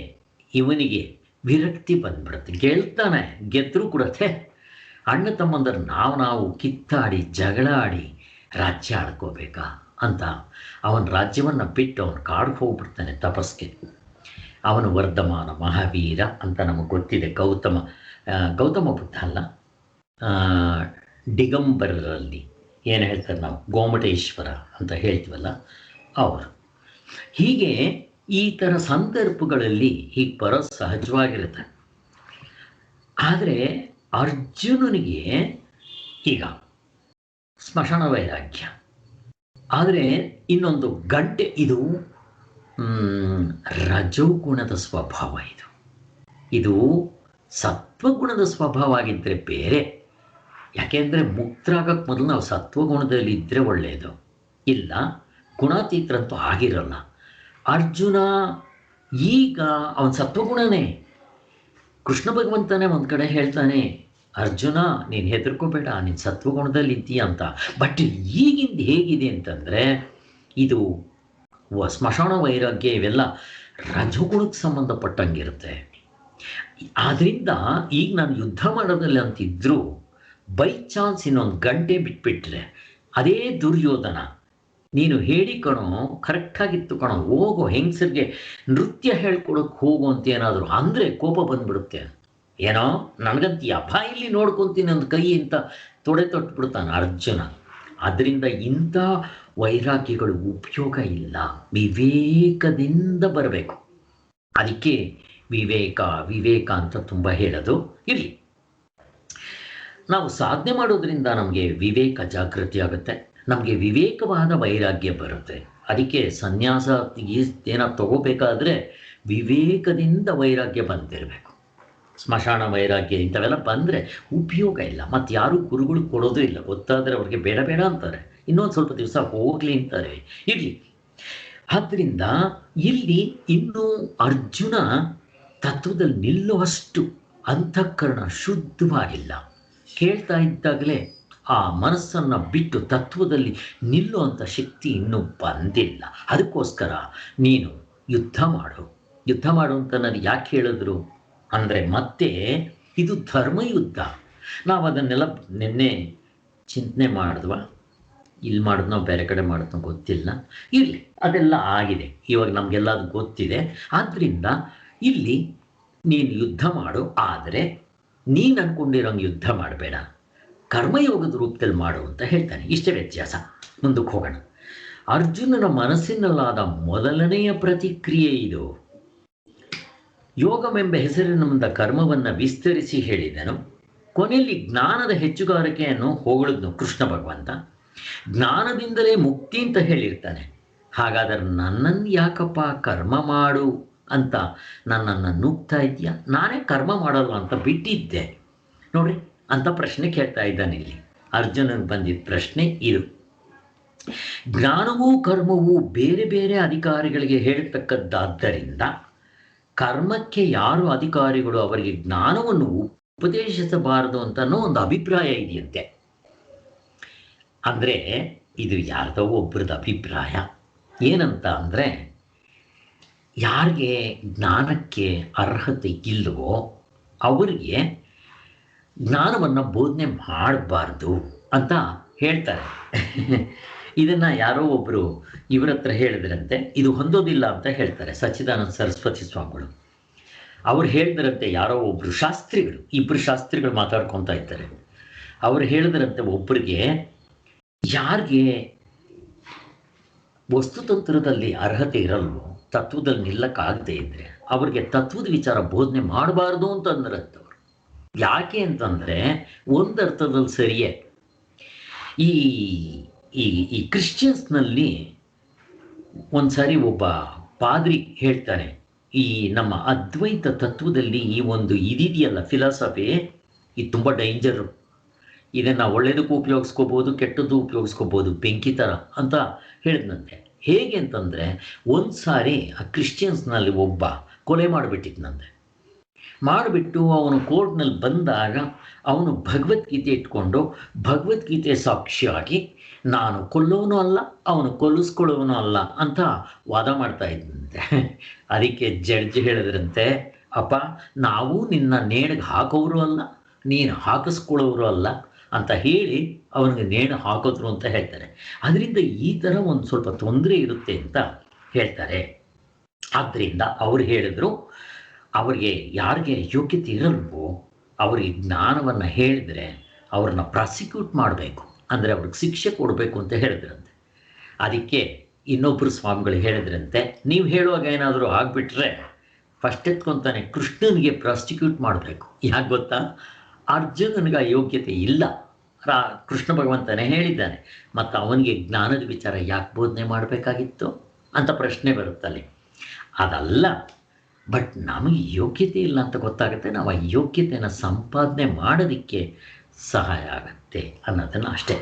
ಇವನಿಗೆ ವಿರಕ್ತಿ ಬಂದ್ಬಿಡುತ್ತೆ. ಗೆಲ್ತಾನೆ, ಗೆದ್ದರೂ ಕೂಡ ಅಣ್ಣ ತಮ್ಮಂದರು ನಾವು ಕಿತ್ತಾಡಿ ಜಗಳ ಆಡಿ ರಾಜ್ಯ ಆಡ್ಕೋಬೇಕಾ ಅಂತ ಅವನ ರಾಜ್ಯವನ್ನು ಬಿಟ್ಟು ಅವನು ಕಾಡಿಗೆ ಹೋಗ್ಬಿಡ್ತಾನೆ ತಪಸ್ಗೆ. ಅವನು ವರ್ಧಮಾನ ಮಹಾವೀರ ಅಂತ ನಮಗೆ ಗೊತ್ತಿದೆ. ಗೌತಮ ಬುದ್ಧ ಅಲ್ಲ, ದಿಗಂಬರರಲ್ಲಿ ಏನು ಹೇಳ್ತಾರೆ ನಾವು, ಗೋಮಟೇಶ್ವರ ಅಂತ ಹೇಳ್ತೀವಲ್ಲ ಅವರು. ಹೀಗೆ ಈ ಥರ ಸಂದರ್ಭಗಳಲ್ಲಿ ಹೀಗೆ ಬರೋದು ಸಹಜವಾಗಿರುತ್ತೆ. ಆದರೆ ಅರ್ಜುನನಿಗೆ ಈಗ ಸ್ಮಶಾನ ವೈರಾಗ್ಯ, ಆದರೆ ಇನ್ನೊಂದು ಗಂಟೆ, ಇದು ರಜೋಗುಣದ ಸ್ವಭಾವ. ಇದು ಸತ್ವಗುಣದ ಸ್ವಭಾವ ಆಗಿದ್ದರೆ ಬೇರೆ. ಯಾಕೆಂದರೆ ಮುಕ್ತರಾಗಕ್ಕೆ ಮೊದಲು ನಾವು ಸತ್ವಗುಣದಲ್ಲಿ ಇದ್ದರೆ ಒಳ್ಳೆಯದು, ಇಲ್ಲ ಗುಣಾತೀತರಂತೂ ಆಗಿರಲ್ಲ. ಅರ್ಜುನ ಈಗ ಅವನ ಸತ್ವಗುಣನೇ. ಕೃಷ್ಣ ಭಗವಂತನೇ ಒಂದು ಕಡೆ ಹೇಳ್ತಾನೆ, ಅರ್ಜುನ ನೀನು ಹೆದರ್ಕೋಬೇಡ, ನೀನು ಸತ್ವಗುಣದಲ್ಲಿ ಇದ್ದೀಯ ಅಂತ. ಬಟ್ ಈಗಿಂದ ಹೇಗಿದೆ ಅಂತಂದರೆ ಇದು ಸ್ಮಶಾನ ವೈರಾಗ್ಯ ಇವೆಲ್ಲ ರಜಗುಣಕ್ಕೆ ಸಂಬಂಧಪಟ್ಟಂಗಿರುತ್ತೆ. ಆದ್ದರಿಂದ ಈಗ ನಾನು ಯುದ್ಧ ಮಾಡೋದಿಲ್ಲ ಅಂತಿದ್ರು ಬೈ ಚಾನ್ಸ್ ಇನ್ನೊಂದು ಗಂಟೆ ಬಿಟ್ಬಿಟ್ರೆ ಅದೇ ದುರ್ಯೋಧನ, ನೀನು ಹೇಳಿ ಕಣೋ, ಕರೆಕ್ಟಾಗಿತ್ತು ಕಣೋ, ಹೋಗೋ ಹೆಂಗಸರಿಗೆ ನೃತ್ಯ ಹೇಳ್ಕೊಡೋಕೆ ಹೋಗು ಅಂತ ಏನಾದರೂ ಅಂದರೆ ಕೋಪ ಬಂದ್ಬಿಡುತ್ತೆ. ಏನೋ ನನಗಂತೀಯ ಬಾ ಇಲ್ಲಿ ನೋಡ್ಕೊತೀನಿ ಒಂದು ಕೈ ಅಂತ ತೊಡೆ ತೊಟ್ಬಿಡ್ತಾನೆ ಅರ್ಜುನ. ಅದರಿಂದ ಇಂಥ ವೈರಾಗ್ಯಗಳು ಉಪಯೋಗ ಇಲ್ಲ, ವಿವೇಕದಿಂದ ಬರಬೇಕು. ಅದಕ್ಕೆ ವಿವೇಕ ವಿವೇಕ ಅಂತ ತುಂಬ ಹೇಳೋದು. ಇರಲಿ, ನಾವು ಸಾಧನೆ ಮಾಡೋದ್ರಿಂದ ನಮಗೆ ವಿವೇಕ ಜಾಗೃತಿ ಆಗುತ್ತೆ, ನಮಗೆ ವಿವೇಕವಾದ ವೈರಾಗ್ಯ ಬರುತ್ತೆ. ಅದಕ್ಕೆ ಸನ್ಯಾಸ ಏನೋ ತಗೋಬೇಕಾದ್ರೆ ವಿವೇಕದಿಂದ ವೈರಾಗ್ಯ ಬಂದಿರಬೇಕು. ಸ್ಮಶಾನ ವೈರಾಗ್ಯ ಇಂಥವೆಲ್ಲ ಬಂದರೆ ಉಪಯೋಗ ಇಲ್ಲ. ಮತ್ತು ಯಾರೂ ಗುರುಗಳು ಕೊಡೋದು ಇಲ್ಲ. ಗೊತ್ತಾದರೆ ಅವ್ರಿಗೆ ಬೇಡ ಬೇಡ ಅಂತಾರೆ, ಇನ್ನೊಂದು ಸ್ವಲ್ಪ ದಿವಸ ಹೋಗಲಿ ಅಂತಾರೆ. ಇರಲಿ, ಆದ್ದರಿಂದ ಇಲ್ಲಿ ಇನ್ನೂ ಅರ್ಜುನ ತತ್ವದಲ್ಲಿ ನಿಲ್ಲುವಷ್ಟು ಅಂತಃಕರಣ ಶುದ್ಧವಾಗಿಲ್ಲ. ಕೇಳ್ತಾ ಇದ್ದಾಗಲೇ ಆ ಮನಸ್ಸನ್ನು ಬಿಟ್ಟು ತತ್ವದಲ್ಲಿ ನಿಲ್ಲುವಂಥ ಶಕ್ತಿ ಇನ್ನೂ ಬಂದಿಲ್ಲ. ಅದಕ್ಕೋಸ್ಕರ ನೀನು ಯುದ್ಧ ಮಾಡು. ಯುದ್ಧ ಮಾಡು ಅಂತ ನಾನು ಯಾಕೆ ಹೇಳಿದ್ರು ಅಂದರೆ, ಮತ್ತೆ ಇದು ಧರ್ಮಯುದ್ಧ. ನಾವು ಅದನ್ನೆಲ್ಲ ನಿನ್ನೆ ಚಿಂತನೆ ಮಾಡಿದ್ವಾ, ಇಲ್ಲಿ ಮಾಡಿದ್ನೋ ಬೇರೆ ಕಡೆ ಮಾಡಿದ್ನೋ ಗೊತ್ತಿಲ್ಲ. ಇರಲಿ, ಅದೆಲ್ಲ ಆಗಿದೆ, ಇವಾಗ ನಮಗೆಲ್ಲ ಅದು ಗೊತ್ತಿದೆ. ಆದ್ದರಿಂದ ಇಲ್ಲಿ ನೀನು ಯುದ್ಧ ಮಾಡು, ಆದರೆ ನೀನು ಅಂದ್ಕೊಂಡಿರೋಂಗೆ ಯುದ್ಧ ಮಾಡಬೇಡ, ಕರ್ಮಯೋಗದ ರೂಪದಲ್ಲಿ ಮಾಡು ಅಂತ ಹೇಳ್ತಾನೆ. ಇಷ್ಟೇ ವ್ಯತ್ಯಾಸ. ಮುಂದಕ್ಕೆ ಹೋಗೋಣ. ಅರ್ಜುನನ ಮನಸ್ಸಿನಲ್ಲಾದ ಮೊದಲನೆಯ ಪ್ರತಿಕ್ರಿಯೆ ಇದು. ಯೋಗವೆಂಬ ಹೆಸರಿನಿಂದ ಕರ್ಮವನ್ನು ವಿಸ್ತರಿಸಿ ಹೇಳಿದನು. ಕೊನೆಯಲ್ಲಿ ಜ್ಞಾನದ ಹೆಚ್ಚುಗಾರಿಕೆಯನ್ನು ಹೊಗಳಿದ್ನು ಕೃಷ್ಣ ಭಗವಂತ. ಜ್ಞಾನದಿಂದಲೇ ಮುಕ್ತಿ ಅಂತ ಹೇಳಿರ್ತಾನೆ. ಹಾಗಾದರೆ ನನ್ನನ್ನು ಯಾಕಪ್ಪ ಕರ್ಮ ಮಾಡು ಅಂತ ನನ್ನನ್ನು ನುಗ್ತಾ ಇದೆಯಾ? ನಾನೇ ಕರ್ಮ ಮಾಡಲ್ಲ ಅಂತ ಬಿಟ್ಟಿದ್ದೆ ನೋಡ್ರಿ ಅಂತ ಪ್ರಶ್ನೆ ಕೇಳ್ತಾ ಇದ್ದಾನೆ ಇಲ್ಲಿ. ಅರ್ಜುನನಿಗೆ ಬಂದಿದ್ದ ಪ್ರಶ್ನೆ ಇದು. ಜ್ಞಾನವೂ ಕರ್ಮವೂ ಬೇರೆ ಬೇರೆ ಅಧಿಕಾರಿಗಳಿಗೆ ಹೇಳ್ತಕ್ಕದ್ದಾದ್ದರಿಂದ ಕರ್ಮಕ್ಕೆ ಯಾರು ಅಧಿಕಾರಿಗಳು ಅವರಿಗೆ ಜ್ಞಾನವನ್ನು ಉಪದೇಶಿಸಬಾರದು ಅಂತ ಅನ್ನೋ ಒಂದು ಅಭಿಪ್ರಾಯ ಇದೆಯಂತೆ. ಅಂದರೆ ಇದು ಯಾರ್ದೋ ಒಬ್ಬರದ ಅಭಿಪ್ರಾಯ. ಏನಂತ ಅಂದರೆ, ಯಾರಿಗೆ ಜ್ಞಾನಕ್ಕೆ ಅರ್ಹತೆ ಇಲ್ಲವೋ ಅವರಿಗೆ ಜ್ಞಾನವನ್ನು ಬೋಧನೆ ಮಾಡಬಾರ್ದು ಅಂತ ಹೇಳ್ತಾರೆ. ಇದನ್ನು ಯಾರೋ ಒಬ್ಬರು ಇವರ ಹತ್ರ ಹೇಳಿದ್ರಂತೆ, ಇದು ಹೊಂದೋದಿಲ್ಲ ಅಂತ ಹೇಳ್ತಾರೆ ಸಚ್ಚಿದಾನಂದ ಸರಸ್ವತಿ ಸ್ವಾಮಿಗಳು. ಅವ್ರು ಹೇಳಿದ್ರಂತೆ, ಯಾರೋ ಒಬ್ಬರು ಶಾಸ್ತ್ರಿಗಳು, ಇಬ್ಬರು ಶಾಸ್ತ್ರಿಗಳು ಮಾತಾಡ್ಕೊತಾ ಇದ್ದಾರೆ. ಅವ್ರು ಹೇಳಿದ್ರಂತೆ, ಒಬ್ಬರಿಗೆ ಯಾರಿಗೆ ವಸ್ತುತಂತ್ರದಲ್ಲಿ ಅರ್ಹತೆ ಇರಲ್ವೋ, ತತ್ವದಲ್ಲಿ ನಿಲ್ಲಕ್ಕಾಗದೇ ಇದ್ದರೆ ಅವ್ರಿಗೆ ತತ್ವದ ವಿಚಾರ ಬೋಧನೆ ಮಾಡಬಾರ್ದು ಅಂತ ಅಂದ್ರಂತವ್ರು. ಯಾಕೆ ಅಂತಂದರೆ, ಒಂದು ಅರ್ಥದಲ್ಲಿ ಸರಿಯೇ, ಈ ಈ ಈ ಕ್ರಿಶ್ಚಿಯನ್ಸ್ನಲ್ಲಿ ಒಂದು ಸಾರಿ ಒಬ್ಬ ಪಾದ್ರಿ ಹೇಳ್ತಾನೆ, ಈ ನಮ್ಮ ಅದ್ವೈತ ತತ್ವದಲ್ಲಿ ಈ ಒಂದು ಇದಿದೆಯಲ್ಲ ಫಿಲಾಸಫಿ, ಇದು ತುಂಬ ಡೇಂಜರು. ಇದನ್ನು ಒಳ್ಳೆಯದಕ್ಕೂ ಉಪಯೋಗಿಸ್ಕೋಬೋದು, ಕೆಟ್ಟದ್ದು ಉಪಯೋಗಿಸ್ಕೋಬೋದು, ಬೆಂಕಿ ಥರ ಅಂತ ಹೇಳಿದ್ನಂತೆ. ಹೇಗೆ ಅಂತಂದರೆ, ಒಂದು ಸಾರಿ ಆ ಕ್ರಿಶ್ಚಿಯನ್ಸ್ನಲ್ಲಿ ಒಬ್ಬ ಕೊಲೆ ಮಾಡಿಬಿಟ್ಟಿದ್ನಂತೆ. ಮಾಡಿಬಿಟ್ಟು ಅವನು ಕೋರ್ಟ್ನಲ್ಲಿ ಬಂದಾಗ ಅವನು ಭಗವದ್ಗೀತೆ ಇಟ್ಕೊಂಡು ಭಗವದ್ಗೀತೆ ಸಾಕ್ಷಿಯಾಗಿ ನಾನು ಕೊಲ್ಲೋನು ಅಲ್ಲ, ಅವನು ಕೊಲ್ಲಿಸ್ಕೊಳ್ಳೋನು ಅಲ್ಲ ಅಂತ ವಾದ ಮಾಡ್ತಾ ಇದ್ದಂತೆ. ಅದಕ್ಕೆ ಜಡ್ಜ್ ಹೇಳಿದ್ರಂತೆ, ಅಪ್ಪ ನಾವು ನಿನ್ನ ನೇಣಿಗೆ ಹಾಕೋರು ಅಲ್ಲ, ನೀನು ಹಾಕಿಸ್ಕೊಳ್ಳೋರು ಅಲ್ಲ ಅಂತ ಹೇಳಿ ಅವನಿಗೆ ನೇಣು ಹಾಕಿದ್ರು ಅಂತ ಹೇಳ್ತಾರೆ. ಅದರಿಂದ ಈ ಥರ ಒಂದು ಸ್ವಲ್ಪ ತೊಂದರೆ ಇರುತ್ತೆ ಅಂತ ಹೇಳ್ತಾರೆ. ಆದ್ದರಿಂದ ಅವ್ರು ಹೇಳಿದ್ರು, ಅವರಿಗೆ ಯಾರಿಗೆ ಯೋಗ್ಯತೆ ಇರಲ್ವೋ ಅವರಿಗೆ ಜ್ಞಾನವನ್ನು ಹೇಳಿದರೆ ಅವ್ರನ್ನ ಪ್ರಾಸಿಕ್ಯೂಟ್ ಮಾಡಬೇಕು, ಅಂದರೆ ಅವ್ರಿಗೆ ಶಿಕ್ಷೆ ಕೊಡಬೇಕು ಅಂತ ಹೇಳಿದ್ರಂತೆ. ಅದಕ್ಕೆ ಇನ್ನೊಬ್ಬರು ಸ್ವಾಮಿಗಳು ಹೇಳಿದ್ರಂತೆ, ನೀವು ಹೇಳುವಾಗ ಏನಾದರೂ ಆಗಿಬಿಟ್ರೆ ಫಸ್ಟ್ ಎತ್ಕೊತಾನೆ ಕೃಷ್ಣನಿಗೆ ಪ್ರಾಸಿಕ್ಯೂಟ್ ಮಾಡಬೇಕು. ಯಾಕೆ ಗೊತ್ತಾ? ಅರ್ಜುನನಿಗೆ ಆ ಯೋಗ್ಯತೆ ಇಲ್ಲ, ಕೃಷ್ಣ ಭಗವಂತನೇ ಹೇಳಿದ್ದಾನೆ. ಮತ್ತು ಅವನಿಗೆ ಜ್ಞಾನದ ವಿಚಾರ ಯಾಕೆ ಬೋಧನೆ ಮಾಡಬೇಕಾಗಿತ್ತು ಅಂತ ಪ್ರಶ್ನೆ ಬರುತ್ತಲ್ಲಿ. ಅದಲ್ಲ, ಬಟ್ ನಮಗೆ ಯೋಗ್ಯತೆ ಇಲ್ಲ ಅಂತ ಗೊತ್ತಾಗುತ್ತೆ, ನಾವು ಆ ಯೋಗ್ಯತೆಯನ್ನು ಸಂಪಾದನೆ ಮಾಡೋದಕ್ಕೆ ಸಹಾಯ ಆಗುತ್ತೆ ಅನ್ನೋದನ್ನು ಅಷ್ಟೇ.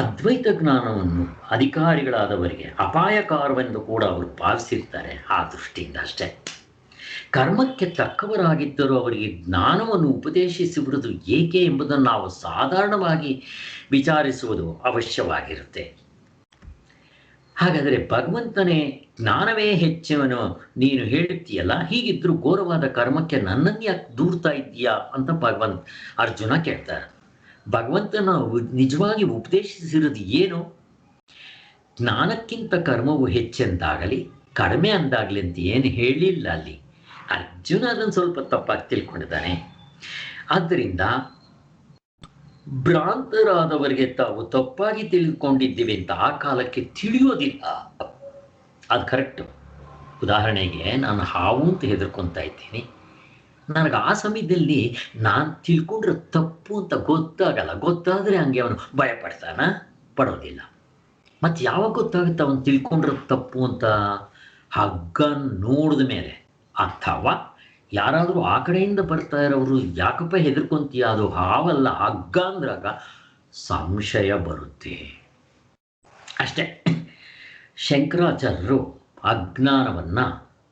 ಅದ್ವೈತ ಜ್ಞಾನವನ್ನು ಅಧಿಕಾರಿಗಳಾದವರಿಗೆ ಅಪಾಯಕಾರವೆಂದು ಕೂಡ ಅವರು ಭಾವಿಸಿರ್ತಾರೆ, ಆ ದೃಷ್ಟಿಯಿಂದ ಅಷ್ಟೇ. ಕರ್ಮಕ್ಕೆ ತಕ್ಕವರಾಗಿದ್ದರೂ ಅವರಿಗೆ ಜ್ಞಾನವನ್ನು ಉಪದೇಶಿಸಿಬಿಡುವುದು ಏಕೆ ಎಂಬುದನ್ನು ನಾವು ಸಾಧಾರಣವಾಗಿ ವಿಚಾರಿಸುವುದು ಅವಶ್ಯವಾಗಿರುತ್ತೆ. ಹಾಗಾದರೆ ಭಗವಂತನೇ ಜ್ಞಾನವೇ ಹೆಚ್ಚವನು ನೀನು ಹೇಳುತ್ತೀಯಲ್ಲ, ಹೀಗಿದ್ದರೂ ಘೋರವಾದ ಕರ್ಮಕ್ಕೆ ನನ್ನನ್ನು ಯಾಕೆ ದೂರ್ತಾ ಇದ್ದೀಯಾ ಅಂತ ಅರ್ಜುನ ಕೇಳ್ತಾರೆ. ಭಗವಂತನ ನಿಜವಾಗಿ ಉಪದೇಶಿಸಿರೋದು ಏನು? ಜ್ಞಾನಕ್ಕಿಂತ ಕರ್ಮವು ಹೆಚ್ಚೆಂದಾಗಲಿ ಕಡಿಮೆ ಅಂದಾಗಲಿ ಅಂತ ಏನು ಹೇಳಿಲ್ಲ ಅಲ್ಲಿ. ಅರ್ಜುನ ಅದನ್ನು ಸ್ವಲ್ಪ ತಪ್ಪಾಗಿ ತಿಳ್ಕೊಂಡಿದ್ದಾನೆ. ಆದ್ದರಿಂದ ಭ್ರಾಂತರಾದವರಿಗೆ ತಾವು ತಪ್ಪಾಗಿ ತಿಳಿದುಕೊಂಡಿದ್ದೀವಿ ಅಂತ ಆ ಕಾಲಕ್ಕೆ ತಿಳಿಯೋದಿಲ್ಲ. ಅದು ಕರೆಕ್ಟು. ಉದಾಹರಣೆಗೆ ನಾನು ಹಾವು ಅಂತ ಹೆದರ್ಕೊತಾ ಇದ್ದೀನಿ. ನನಗೆ ಆ ಸಮಯದಲ್ಲಿ ನಾನು ತಿಳ್ಕೊಂಡ್ರೆ ತಪ್ಪು ಅಂತ ಗೊತ್ತಾಗಲ್ಲ. ಗೊತ್ತಾದರೆ ಹಂಗೆ ಅವನು ಭಯ ಪಡ್ತಾನ? ಪಡೋದಿಲ್ಲ. ಮತ್ತು ಯಾವಾಗ ಗೊತ್ತಾಗುತ್ತೆ ಅವನು ತಿಳ್ಕೊಂಡ್ರೆ ತಪ್ಪು ಅಂತ? ಹಗ್ಗ ನೋಡಿದ ಮೇಲೆ. ಅಥವಾ ಯಾರಾದರೂ ಆ ಕಡೆಯಿಂದ ಬರ್ತಾ ಇರೋರು ಯಾಕಪ್ಪ ಹೆದರ್ಕೊಂತೀಯ, ಅದು ಹಾವಲ್ಲ ಹಗ್ಗ ಅಂದ್ರಾಗ ಸಂಶಯ ಬರುತ್ತೆ ಅಷ್ಟೇ. ಶಂಕರಾಚಾರ್ಯರು ಅಜ್ಞಾನವನ್ನು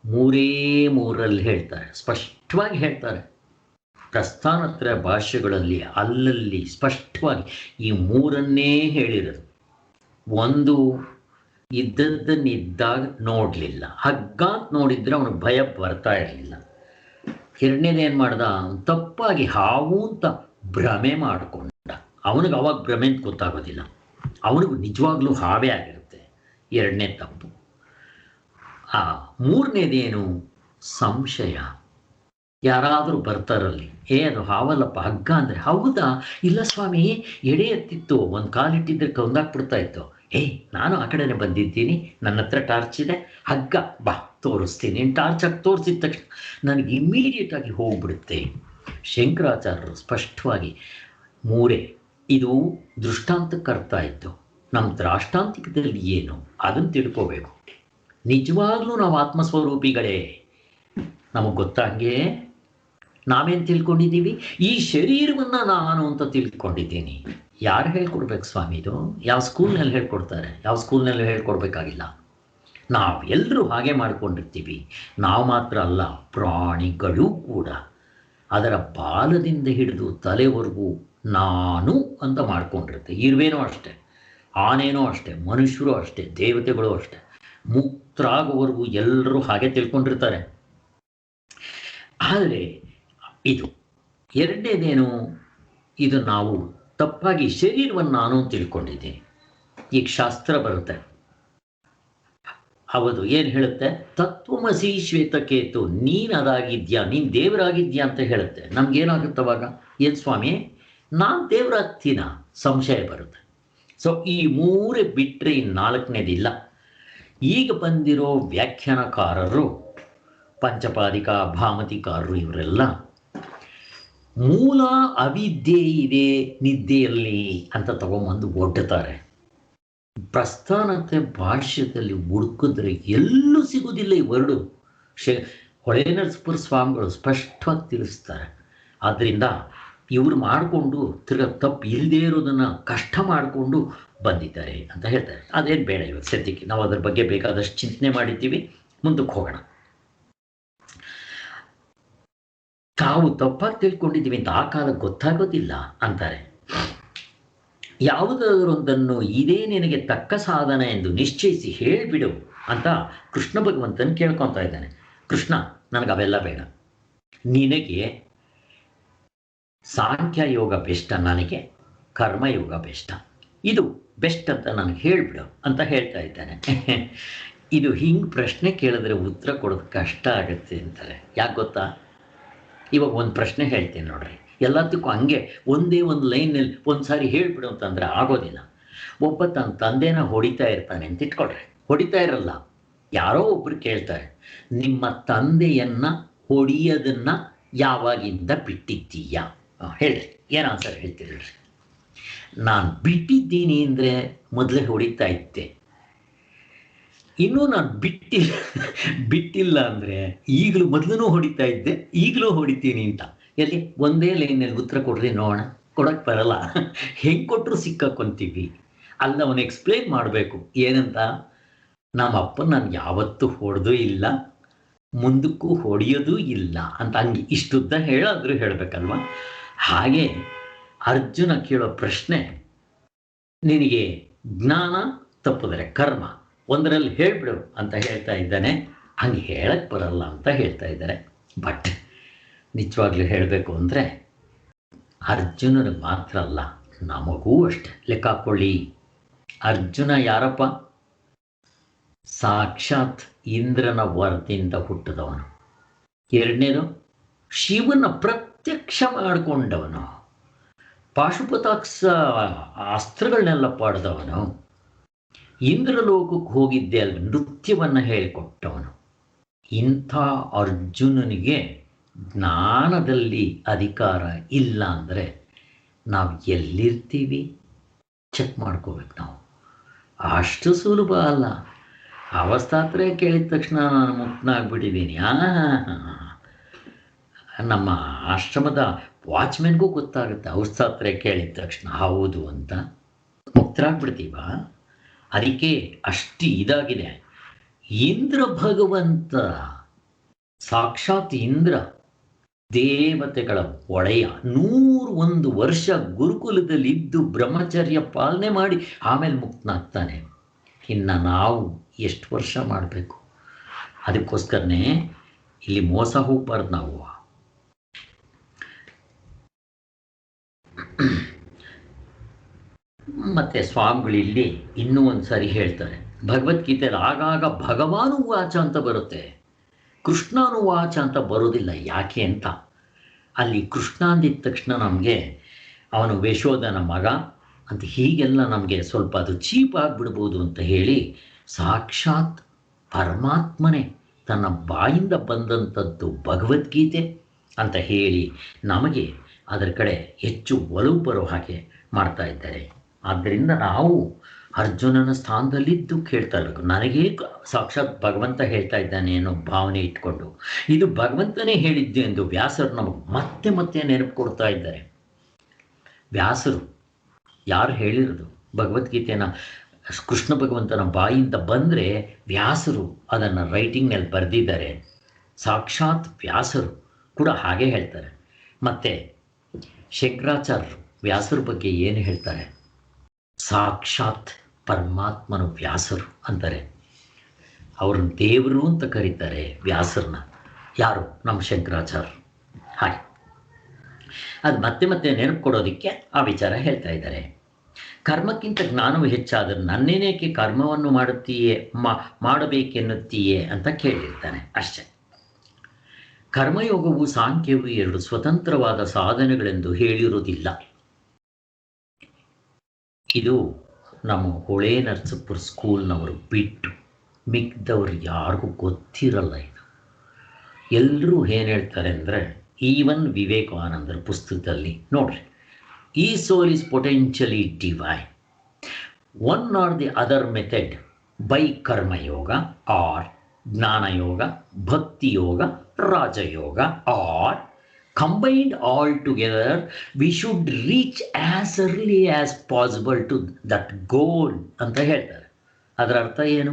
ಮೂರಲ್ಲಿ ಹೇಳ್ತಾರೆ, ಸ್ಪಷ್ಟವಾಗಿ ಹೇಳ್ತಾರೆ. ಪ್ರಸ್ಥಾನತ್ರಯ ಭಾಷೆಗಳಲ್ಲಿ ಅಲ್ಲಲ್ಲಿ ಸ್ಪಷ್ಟವಾಗಿ ಈ ಮೂರನ್ನೇ ಹೇಳಿರೋದು. ಒಂದು, ಇದ್ದದ್ದನ್ನಿದ್ದಾಗ ನೋಡಲಿಲ್ಲ. ಹಗ್ಗ ಅಂತ ನೋಡಿದ್ರೆ ಅವನಿಗೆ ಭಯ ಬರ್ತಾ ಇರಲಿಲ್ಲ. ಎರಡನೇದೇನು ಮಾಡ್ದ, ತಪ್ಪಾಗಿ ಹಾವು ಅಂತ ಭ್ರಮೆ ಮಾಡಿಕೊಂಡ. ಅವನಿಗೆ ಅವಾಗ ಭ್ರಮೆ ಅಂತ ಗೊತ್ತಾಗೋದಿಲ್ಲ, ಅವನಿಗೂ ನಿಜವಾಗ್ಲೂ ಹಾವೇ ಆಗಿರುತ್ತೆ. ಎರಡನೇ ತಪ್ಪು. ಮೂರನೇದೇನು, ಸಂಶಯ. ಯಾರಾದರೂ ಬರ್ತಾರಲ್ಲಿ, ಅದು ಹಾವಲ್ಲಪ್ಪ ಹಗ್ಗ ಅಂದರೆ, ಹೌದಾ, ಇಲ್ಲ ಸ್ವಾಮಿ ಎಡೆ ಎತ್ತಿತ್ತು, ಒಂದು ಕಾಲಿಟ್ಟಿದ್ರೆ ಕೊಂದಾಕ್ಬಿಡ್ತಾ ಇತ್ತು. ನಾನು ಆ ಕಡೆನೇ ಬಂದಿದ್ದೀನಿ, ನನ್ನ ಹತ್ರ ಟಾರ್ಚ್ ಇದೆ, ಹಗ್ಗ ಬಾ ತೋರಿಸ್ತೀನಿ. ಟಾರ್ಚ್ ಹಾಕಿ ತೋರಿಸಿದ ತಕ್ಷಣ ನನಗೆ ಇಮ್ಮಿಡಿಯೇಟಾಗಿ ಹೋಗ್ಬಿಡುತ್ತೆ. ಶಂಕರಾಚಾರ್ಯರು ಸ್ಪಷ್ಟವಾಗಿ ಮೂರೇ. ಇದು ದೃಷ್ಟಾಂತಕ್ಕೆ ಅರ್ಥ ಆಯಿತು. ನಮ್ಮ ದ್ರಾಷ್ಟಾಂತಿಕದಲ್ಲಿ ಏನು ಅದನ್ನು ತಿಳ್ಕೋಬೇಕು. ನಿಜವಾಗ್ಲೂ ನಾವು ಆತ್ಮಸ್ವರೂಪಿಗಳೇ, ನಮಗೆ ಗೊತ್ತಾಗೆ ನಾವೇನು ತಿಳ್ಕೊಂಡಿದ್ದೀವಿ, ಈ ಶರೀರವನ್ನು ನಾನು ಅಂತ ತಿಳ್ಕೊಂಡಿದ್ದೀನಿ. ಯಾರು ಹೇಳ್ಕೊಡ್ಬೇಕು ಸ್ವಾಮಿ ಇದು? ಯಾವ ಸ್ಕೂಲ್ನಲ್ಲಿ ಹೇಳ್ಕೊಡ್ತಾರೆ? ಯಾವ ಸ್ಕೂಲ್ನಲ್ಲಿ ಹೇಳ್ಕೊಡ್ಬೇಕಾಗಿಲ್ಲ. ನಾವೆಲ್ಲರೂ ಹಾಗೆ ಮಾಡ್ಕೊಂಡಿರ್ತೀವಿ. ನಾವು ಮಾತ್ರ ಅಲ್ಲ, ಪ್ರಾಣಿಗಳು ಕೂಡ ಅದರ ಬಾಲದಿಂದ ಹಿಡಿದು ತಲೆವರೆಗೂ ನಾನು ಅಂತ ಮಾಡ್ಕೊಂಡಿರುತ್ತೆ. ಇರುವೇನೋ ಅಷ್ಟೆ, ಆನೇನೋ ಅಷ್ಟೆ, ಮನುಷ್ಯರು ಅಷ್ಟೇ, ದೇವತೆಗಳು ಅಷ್ಟೆ, ಮುಕ್ತರಾಗುವವರೆಗೂ ಎಲ್ಲರೂ ಹಾಗೆ ತಿಳ್ಕೊಂಡಿರ್ತಾರೆ. ಆದರೆ ಇದು ಎರಡನೇದೇನು, ಇದು ನಾವು ತಪ್ಪಾಗಿ ಶರೀರವನ್ನು ನಾನು ತಿಳ್ಕೊಂಡಿದ್ದೀನಿ. ಈಗ ಶಾಸ್ತ್ರ ಬರುತ್ತೆ, ಹೌದು, ಏನು ಹೇಳುತ್ತೆ? ತತ್ವಮಸಿ ಶ್ವೇತಕೇತು, ನೀನು ಅದಾಗಿದ್ಯಾ, ನೀನು ದೇವರಾಗಿದ್ಯಾ ಅಂತ ಹೇಳುತ್ತೆ. ನಮ್ಗೇನಾಗುತ್ತೆ ಅವಾಗ? ಏನು ಸ್ವಾಮಿ ನಾನು ದೇವರಾಗ್ತೀನ? ಸಂಶಯ ಬರುತ್ತೆ. ಸೊ ಈ ಮೂರೇ ಬಿಟ್ಟರೆ ಇನ್ನು ನಾಲ್ಕನೇದಿಲ್ಲ. ಈಗ ಬಂದಿರೋ ವ್ಯಾಖ್ಯಾನಕಾರರು, ಪಂಚಪಾದಿಕ ಭಾಮತಿಕಾರರು, ಇವರೆಲ್ಲ ಮೂಲ ಅವಿದ್ಯೆ ಇದೆ ನಿದ್ದೆಯಲ್ಲಿ ಅಂತ ತಗೊಂಬಂದು ಒಡ್ಡುತ್ತಾರೆ. ಪ್ರಸ್ಥಾನತೆ ಭಾಷ್ಯದಲ್ಲಿ ಹುಡುಕಿದ್ರೆ ಎಲ್ಲೂ ಸಿಗುವುದಿಲ್ಲ ಈ ವರ್ಡು. ಹೊಳೆನರಸೀಪುರ ಸ್ವಾಮಿಗಳು ಸ್ಪಷ್ಟವಾಗಿ ತಿಳಿಸ್ತಾರೆ. ಆದ್ದರಿಂದ ಇವರು ಮಾಡಿಕೊಂಡು ತಿರ್ಗಾ ತಪ್ಪು ಇಲ್ಲದೇ ಇರೋದನ್ನು ಕಷ್ಟ ಮಾಡಿಕೊಂಡು ಬಂದಿದ್ದಾರೆ ಅಂತ ಹೇಳ್ತಾರೆ. ಅದೇನು ಬೇಡ ಇವಾಗ ಸದ್ಯಕ್ಕೆ, ನಾವು ಅದ್ರ ಬಗ್ಗೆ ಬೇಕಾದಷ್ಟು ಚಿಂತನೆ ಮಾಡಿದ್ದೀವಿ. ಮುಂದಕ್ಕೆ ಹೋಗೋಣ. ತಾವು ತಪ್ಪಾಗಿ ತಿಳ್ಕೊಂಡಿದ್ದೀವಿ ಅಂತ ಆ ಕಾಲಕ್ಕೆ ಗೊತ್ತಾಗೋದಿಲ್ಲ ಅಂತಾರೆ. ಯಾವುದಾದರೊಂದನ್ನು ಇದೇ ನಿನಗೆ ತಕ್ಕ ಸಾಧನ ಎಂದು ನಿಶ್ಚಯಿಸಿ ಹೇಳಿಬಿಡು ಅಂತ ಕೃಷ್ಣ ಭಗವಂತನ ಕೇಳ್ಕೊತಾ ಇದ್ದಾನೆ. ಕೃಷ್ಣ, ನನಗೆ ಅವೆಲ್ಲ ಬೇಡ, ನಿನಗೆ ಸಾಂಖ್ಯ ಯೋಗ ಬೆಷ್ಟ, ನನಗೆ ಕರ್ಮಯೋಗ ಬೆಷ್ಟ, ಇದು ಬೆಸ್ಟ್ ಅಂತ ನನಗೆ ಹೇಳಿಬಿಡು ಅಂತ ಹೇಳ್ತಾ ಇದ್ದಾನೆ. ಇದು ಹಿಂಗೆ ಪ್ರಶ್ನೆ ಕೇಳಿದ್ರೆ ಉತ್ತರ ಕೊಡೋದು ಕಷ್ಟ ಆಗುತ್ತೆ ಅಂತಾರೆ. ಯಾಕೆ ಗೊತ್ತಾ? ಇವಾಗ ಒಂದು ಪ್ರಶ್ನೆ ಹೇಳ್ತೀನಿ ನೋಡ್ರಿ, ಎಲ್ಲದಕ್ಕೂ ಹಂಗೆ ಒಂದೇ ಒಂದು ಲೈನಲ್ಲಿ ಒಂದು ಸಾರಿ ಹೇಳಿಬಿಡು ಅಂತಂದರೆ ಆಗೋದಿಲ್ಲ. ಒಬ್ಬ ತನ್ನ ತಂದೆನ ಹೊಡಿತಾ ಇರ್ತಾನೆ ಅಂತ ಇಟ್ಕೊಳ್ರಿ, ಹೊಡಿತಾ ಇರಲ್ಲ, ಯಾರೋ ಒಬ್ಬರು ಕೇಳ್ತಾರೆ, ನಿಮ್ಮ ತಂದೆಯನ್ನು ಹೊಡಿಯೋದನ್ನು ಯಾವಾಗಿಂದ ಬಿಟ್ಟಿದ್ದೀಯಾ ಹೇಳ್ರಿ, ಏನು ಆನ್ಸರ್ ಹೇಳ್ತೀರಿ? ನಾನು ಬಿಟ್ಟಿದ್ದೀನಿ ಅಂದರೆ ಮೊದಲೇ ಹೊಡಿತಾ ಇದ್ದೆ, ಇನ್ನೂ ನಾನು ಬಿಟ್ಟಿಲ್ಲ ಅಂದರೆ ಈಗಲೂ ಮೊದಲೂ ಹೊಡಿತಾ ಇದ್ದೆ, ಈಗಲೂ ಹೊಡಿತೀನಿ ಅಂತ. ಎಲ್ಲಿ ಒಂದೇ ಲೈನಲ್ಲಿ ಉತ್ತರ ಕೊಡ್ರಿ ನೋಡೋಣ. ಕೊಡೋಕ್ಕೆ ಬರಲ್ಲ. ಹೆಂಗೆ ಕೊಟ್ಟರು ಸಿಕ್ಕಾಕೊಂತೀವಿ. ಅಲ್ಲ, ಅವನು ಎಕ್ಸ್ಪ್ಲೇನ್ ಮಾಡಬೇಕು ಏನಂತ. ನಮ್ಮ ಅಪ್ಪ ನಾನು ಯಾವತ್ತೂ ಹೊಡೆದೂ ಇಲ್ಲ, ಮುಂದಕ್ಕೂ ಹೊಡೆಯೋದೂ ಇಲ್ಲ ಅಂತ ಹಂಗೆ ಇಷ್ಟುದ್ದ ಹೇಳಾದರೂ ಹೇಳಬೇಕಲ್ವ. ಹಾಗೆ ಅರ್ಜುನ ಕೇಳೋ ಪ್ರಶ್ನೆ, ನಿನಗೆ ಜ್ಞಾನ ತಪ್ಪಿದ್ರೆ ಕರ್ಮ ಒಂದರಲ್ಲಿ ಹೇಳಿಬಿಡು ಅಂತ ಹೇಳ್ತಾ ಇದ್ದಾನೆ. ಹಂಗೆ ಹೇಳಕ್ಕೆ ಬರಲ್ಲ ಅಂತ ಹೇಳ್ತಾ ಇದ್ದಾರೆ. ಬಟ್ ನಿಜವಾಗ್ಲೂ ಹೇಳಬೇಕು ಅಂದರೆ ಅರ್ಜುನನಿಗೆ ಮಾತ್ರ ಅಲ್ಲ, ನಮಗೂ ಅಷ್ಟೆ. ಲೆಕ್ಕ ಹಾಕ್ಕೊಳ್ಳಿ, ಅರ್ಜುನ ಯಾರಪ್ಪ? ಸಾಕ್ಷಾತ್ ಇಂದ್ರನ ವರದಿಂದ ಹುಟ್ಟಿದವನು. ಎರಡನೇದು, ಶಿವನ ಪ್ರತ್ಯಕ್ಷ ಮಾಡಿಕೊಂಡವನು, ಪಾಶುಪತಾಕ್ಷ ಅಸ್ತ್ರಗಳನ್ನೆಲ್ಲ ಪಡೆದವನು, ಇಂದ್ರಲೋಕಕ್ಕೆ ಹೋಗಿದ್ದೆ ಅಲ್ಲಿ ನೃತ್ಯವನ್ನು ಹೇಳಿಕೊಟ್ಟವನು. ಇಂಥ ಅರ್ಜುನನಿಗೆ ಜ್ಞಾನದಲ್ಲಿ ಅಧಿಕಾರ ಇಲ್ಲ ಅಂದರೆ ನಾವು ಎಲ್ಲಿರ್ತೀವಿ ಚೆಕ್ ಮಾಡ್ಕೋಬೇಕು ನಾವು. ಅಷ್ಟು ಸುಲಭ ಅಲ್ಲ. ಅವಸ್ಥಾತ್ರಯ ಕೇಳಿದ ತಕ್ಷಣ ನಾನು ಮುಕ್ತನಾಗ್ಬಿಟ್ಟಿದ್ದೀನಿ. ನಮ್ಮ ಆಶ್ರಮದ ವಾಚ್ಮೆನ್ಗೂ ಗೊತ್ತಾಗುತ್ತೆ ಅವಸ್ಥಾತ್ರಯ ಕೇಳಿದ ತಕ್ಷಣ ಹೌದು ಅಂತ. ಮುಕ್ತರಾಗ್ಬಿಡ್ತೀವ. ಅದಕ್ಕೆ ಅಷ್ಟು ಇದಾಗಿದೆ. ಇಂದ್ರ ಭಗವಂತ, ಸಾಕ್ಷಾತ್ ಇಂದ್ರ ದೇವತೆಗಳ ಒಡೆಯ, 101 ವರ್ಷ ಗುರುಕುಲದಲ್ಲಿ ಇದ್ದು ಬ್ರಹ್ಮಚರ್ಯ ಪಾಲನೆ ಮಾಡಿ ಆಮೇಲೆ ಮುಕ್ತನಾಗ್ತಾನೆ. ಇನ್ನು ನಾವು ಎಷ್ಟು ವರ್ಷ ಮಾಡಬೇಕು? ಅದಕ್ಕೋಸ್ಕರನೇ ಇಲ್ಲಿ ಮೋಸ ಹೋಗ್ಬಾರ್ದು ನಾವು. ಮತ್ತೆ ಸ್ವಾಮಿಗಳು ಇಲ್ಲಿ ಇನ್ನೂ ಒಂದು ಸಾರಿ ಹೇಳ್ತಾರೆ, ಭಗವದ್ಗೀತೆಯಲ್ಲಿ ಆಗಾಗ ಭಗವಾನು ವಾಚ ಅಂತ ಬರುತ್ತೆ, ಕೃಷ್ಣನು ವಾಚ ಅಂತ ಬರೋದಿಲ್ಲ. ಯಾಕೆ ಅಂತ, ಅಲ್ಲಿ ಕೃಷ್ಣ ಅಂದಿದ ತಕ್ಷಣ ನಮಗೆ ಅವನು ಯಶೋಧನ ಮಗ ಅಂತ ಹೀಗೆಲ್ಲ ನಮಗೆ ಸ್ವಲ್ಪ ಅದು ಚೀಪ್ ಆಗಿಬಿಡ್ಬೋದು ಅಂತ ಹೇಳಿ ಸಾಕ್ಷಾತ್ ಪರಮಾತ್ಮನೇ ತನ್ನ ಬಾಯಿಂದ ಬಂದಂಥದ್ದು ಭಗವದ್ಗೀತೆ ಅಂತ ಹೇಳಿ ನಮಗೆ ಅದರ ಕಡೆ ಹೆಚ್ಚು ಒಲವು ಬರೋ ಹಾಗೆ ಮಾಡ್ತಾ ಇದ್ದಾರೆ. ಆದ್ದರಿಂದ ನಾವು ಅರ್ಜುನನ ಸ್ಥಾನದಲ್ಲಿದ್ದು ಕೇಳ್ತಾ ಇರಬೇಕು. ನನಗೇ ಸಾಕ್ಷಾತ್ ಭಗವಂತ ಹೇಳ್ತಾ ಇದ್ದಾನೆ ಅನ್ನೋ ಭಾವನೆ ಇಟ್ಕೊಂಡು ಇದು ಭಗವಂತನೇ ಹೇಳಿದ್ದು ಎಂದು ವ್ಯಾಸರು ನಮಗೆ ಮತ್ತೆ ಮತ್ತೆ ನೆನಪು ಕೊಡ್ತಾ ಇದ್ದಾರೆ. ವ್ಯಾಸರು ಯಾರು ಹೇಳಿರೋದು ಭಗವದ್ಗೀತೆನ? ಕೃಷ್ಣ ಭಗವಂತನ ಬಾಯಿಂದ ಬಂದರೆ ವ್ಯಾಸರು ಅದನ್ನು ರೈಟಿಂಗ್ನಲ್ಲಿ ಬರೆದಿದ್ದಾರೆ. ಸಾಕ್ಷಾತ್ ವ್ಯಾಸರು ಕೂಡ ಹಾಗೆ ಹೇಳ್ತಾರೆ. ಮತ್ತು ಶಂಕರಾಚಾರ್ಯರು ವ್ಯಾಸರ ಬಗ್ಗೆ ಏನು ಹೇಳ್ತಾರೆ? ಸಾಕ್ಷಾತ್ ಪರಮಾತ್ಮನು ವ್ಯಾಸರು ಅಂತಾರೆ. ಅವ್ರನ್ನ ದೇವರು ಅಂತ ಕರೀತಾರೆ ವ್ಯಾಸರನ್ನ. ಯಾರು? ನಮ್ಮ ಶಂಕರಾಚಾರ್ಯರು. ಹಾಗೆ ಅದು ಮತ್ತೆ ಮತ್ತೆ ನೆನಪು ಕೊಡೋದಕ್ಕೆ ಆ ವಿಚಾರ ಹೇಳ್ತಾ ಇದ್ದಾರೆ. ಕರ್ಮಕ್ಕಿಂತ ಜ್ಞಾನವು ಹೆಚ್ಚಾದರೆ ನನ್ನೇನೇಕೆ ಕರ್ಮವನ್ನು ಮಾಡುತ್ತೀಯೇ ಮಾಡಬೇಕೆನ್ನುತ್ತೀಯೇ ಅಂತ ಕೇಳಿರ್ತಾನೆ ಅಷ್ಟೆ. ಕರ್ಮಯೋಗವು ಸಾಂಖ್ಯವು 2 ಸ್ವತಂತ್ರವಾದ ಸಾಧನೆಗಳೆಂದು ಹೇಳಿರುವುದಿಲ್ಲ. ಇದು ನಮ್ಮ ಹೊಳೆ ನರಸೀಪುರ ಸ್ಕೂಲ್ನವರು ಬಿಟ್ಟು ಮಿಕ್ದವ್ರು ಯಾರಿಗೂ ಗೊತ್ತಿರಲ್ಲ. ಇದು ಎಲ್ಲರೂ ಏನು ಹೇಳ್ತಾರೆ ಅಂದರೆ, ಈವನ್ ವಿವೇಕಾನಂದರ ಪುಸ್ತಕದಲ್ಲಿ ನೋಡ್ರಿ, ಈ soul is potentially divine. One or the other method by karma yoga or jnana yoga, bhakti yoga, raja yoga or combined all together, we should reach as early as possible to that goal ಅಂತ ಹೇಳ್ತಾರೆ. ಅದರ ಅರ್ಥ ಏನು?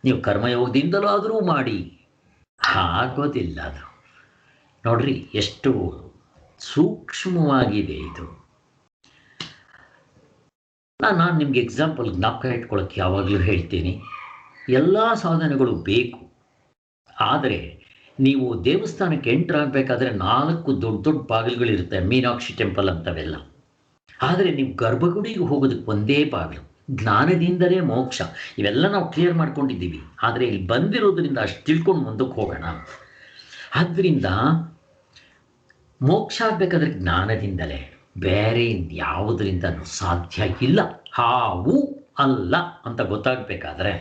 ನೀವು ಕರ್ಮಯೋಗದಿಂದಲಾದರೂ ಮಾಡಿ, ಆಗೋದಿಲ್ಲ ಅದು. ನೋಡ್ರಿ ಎಷ್ಟು ಸೂಕ್ಷ್ಮವಾಗಿದೆ ಇದು. ನಾನು ನಿಮ್ಗೆ ಎಕ್ಸಾಂಪಲ್ ಜ್ಞಾಪಕ ಇಟ್ಕೊಳ್ಳೋಕ್ಕೆ ಯಾವಾಗಲೂ ಹೇಳ್ತೀನಿ, ಎಲ್ಲ ಸಾಧನೆಗಳು ಬೇಕು. ಆದರೆ ನೀವು ದೇವಸ್ಥಾನಕ್ಕೆ ಎಂಟ್ರ್ ಆಗಬೇಕಾದ್ರೆ 4 ದೊಡ್ಡ ದೊಡ್ಡ ಬಾಗಿಲುಗಳಿರುತ್ತೆ, ಮೀನಾಕ್ಷಿ ಟೆಂಪಲ್ ಅಂತವೆಲ್ಲ. ಆದರೆ ನೀವು ಗರ್ಭಗುಡಿಗೆ ಹೋಗೋದಕ್ಕೆ ಒಂದೇ ಬಾಗಿಲು, ಜ್ಞಾನದಿಂದಲೇ ಮೋಕ್ಷ. ಇವೆಲ್ಲ ನಾವು ಕ್ಲಿಯರ್ ಮಾಡ್ಕೊಂಡಿದ್ದೀವಿ. ಆದರೆ ಇಲ್ಲಿ ಬಂದಿರೋದ್ರಿಂದ ಅಷ್ಟು ತಿಳ್ಕೊಂಡು ಮುಂದಕ್ಕೆ ಹೋಗೋಣ. ಆದ್ದರಿಂದ ಮೋಕ್ಷ ಆಗಬೇಕಾದ್ರೆ ಜ್ಞಾನದಿಂದಲೇ, ಬೇರೆ ಯಾವುದರಿಂದನೂ ಸಾಧ್ಯ ಇಲ್ಲ. ಹಾವು ಅಲ್ಲ ಅಂತ ಗೊತ್ತಾಗಬೇಕಾದ್ರೆ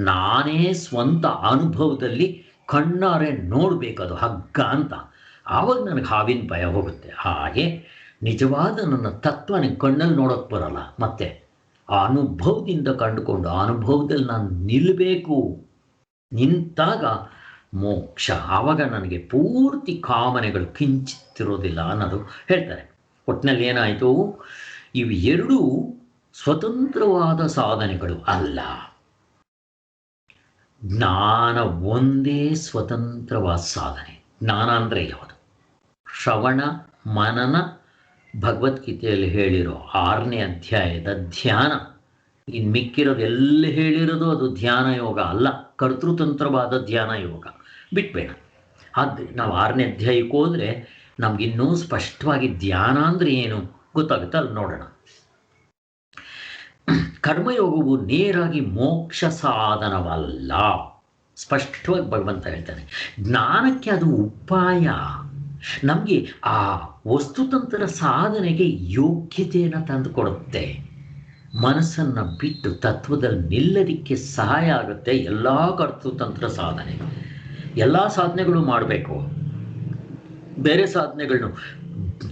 ನಾನೇ ಸ್ವಂತ ಅನುಭವದಲ್ಲಿ ಕಣ್ಣಾರೆ ನೋಡಬೇಕದು ಹಗ್ಗ ಅಂತ. ಆವಾಗ ನನಗೆ ಹಾವಿನ ಭಯ ಹೋಗುತ್ತೆ. ಹಾಗೆ ನಿಜವಾದ ನನ್ನ ತತ್ವ ನನಗೆ ಕಣ್ಣಲ್ಲಿ ನೋಡೋಕ್ಕೆ ಬರೋಲ್ಲ. ಮತ್ತು ಆ ಅನುಭವದಿಂದ ಕಂಡುಕೊಂಡು ಆ ಅನುಭವದಲ್ಲಿ ನಾನು ನಿಲ್ಲಬೇಕು. ನಿಂತಾಗ ಮೋಕ್ಷ. ಆವಾಗ ನನಗೆ ಪೂರ್ತಿ ಕಾಮನೆಗಳು ಕಿಂಚಿತ್ತಿರೋದಿಲ್ಲ ಅನ್ನೋದು ಹೇಳ್ತಾರೆ. ಒಟ್ಟಿನಲ್ಲಿ ಏನಾಯಿತು, ಇವು 2 ಸ್ವತಂತ್ರವಾದ ಸಾಧನೆಗಳು ಅಲ್ಲ. ಜ್ಞಾನ ಒಂದೇ ಸ್ವತಂತ್ರವಾದ ಸಾಧನೆ. ಜ್ಞಾನ ಅಂದರೆ ಯಾವುದು? ಶ್ರವಣ ಮನನ, ಭಗವದ್ಗೀತೆಯಲ್ಲಿ ಹೇಳಿರೋ 6ನೇ ಅಧ್ಯಾಯದ ಧ್ಯಾನ. ಇನ್ನು ಮಿಕ್ಕಿರೋದು ಎಲ್ಲ ಹೇಳಿರೋದು ಅದು ಧ್ಯಾನ ಯೋಗ ಅಲ್ಲ, ಕರ್ತೃತಂತ್ರವಾದ ಧ್ಯಾನ ಯೋಗ. ಬಿಟ್ಬೇಡ. ಆದರೆ ನಾವು 6ನೇ ಅಧ್ಯಾಯಕ್ಕೆ ಹೋದರೆ ನಮಗಿನ್ನೂ ಸ್ಪಷ್ಟವಾಗಿ ಧ್ಯಾನ ಅಂದರೆ ಏನು ಗೊತ್ತಾಗುತ್ತೆ. ಅಲ್ಲಿ ನೋಡೋಣ. ಕರ್ಮಯೋಗವು ನೇರಾಗಿ ಮೋಕ್ಷ ಸಾಧನವಲ್ಲ, ಸ್ಪಷ್ಟವಾಗಿ ಭಗವಂತ ಹೇಳ್ತಾನೆ. ಜ್ಞಾನಕ್ಕೆ ಅದು ಉಪಾಯ. ನಮಗೆ ಆ ವಸ್ತುತಂತ್ರ ಸಾಧನೆಗೆ ಯೋಗ್ಯತೆಯನ್ನು ತಂದು ಕೊಡುತ್ತೆ. ಮನಸ್ಸನ್ನು ಬಿಟ್ಟು ತತ್ವದಲ್ಲಿ ನಿಲ್ಲಲಿಕ್ಕೆ ಸಹಾಯ ಆಗುತ್ತೆ ಎಲ್ಲ ಕರ್ತೃತಂತ್ರ ಸಾಧನೆ. ಎಲ್ಲ ಸಾಧನೆಗಳು ಮಾಡಬೇಕು, ಬೇರೆ ಸಾಧನೆಗಳನ್ನು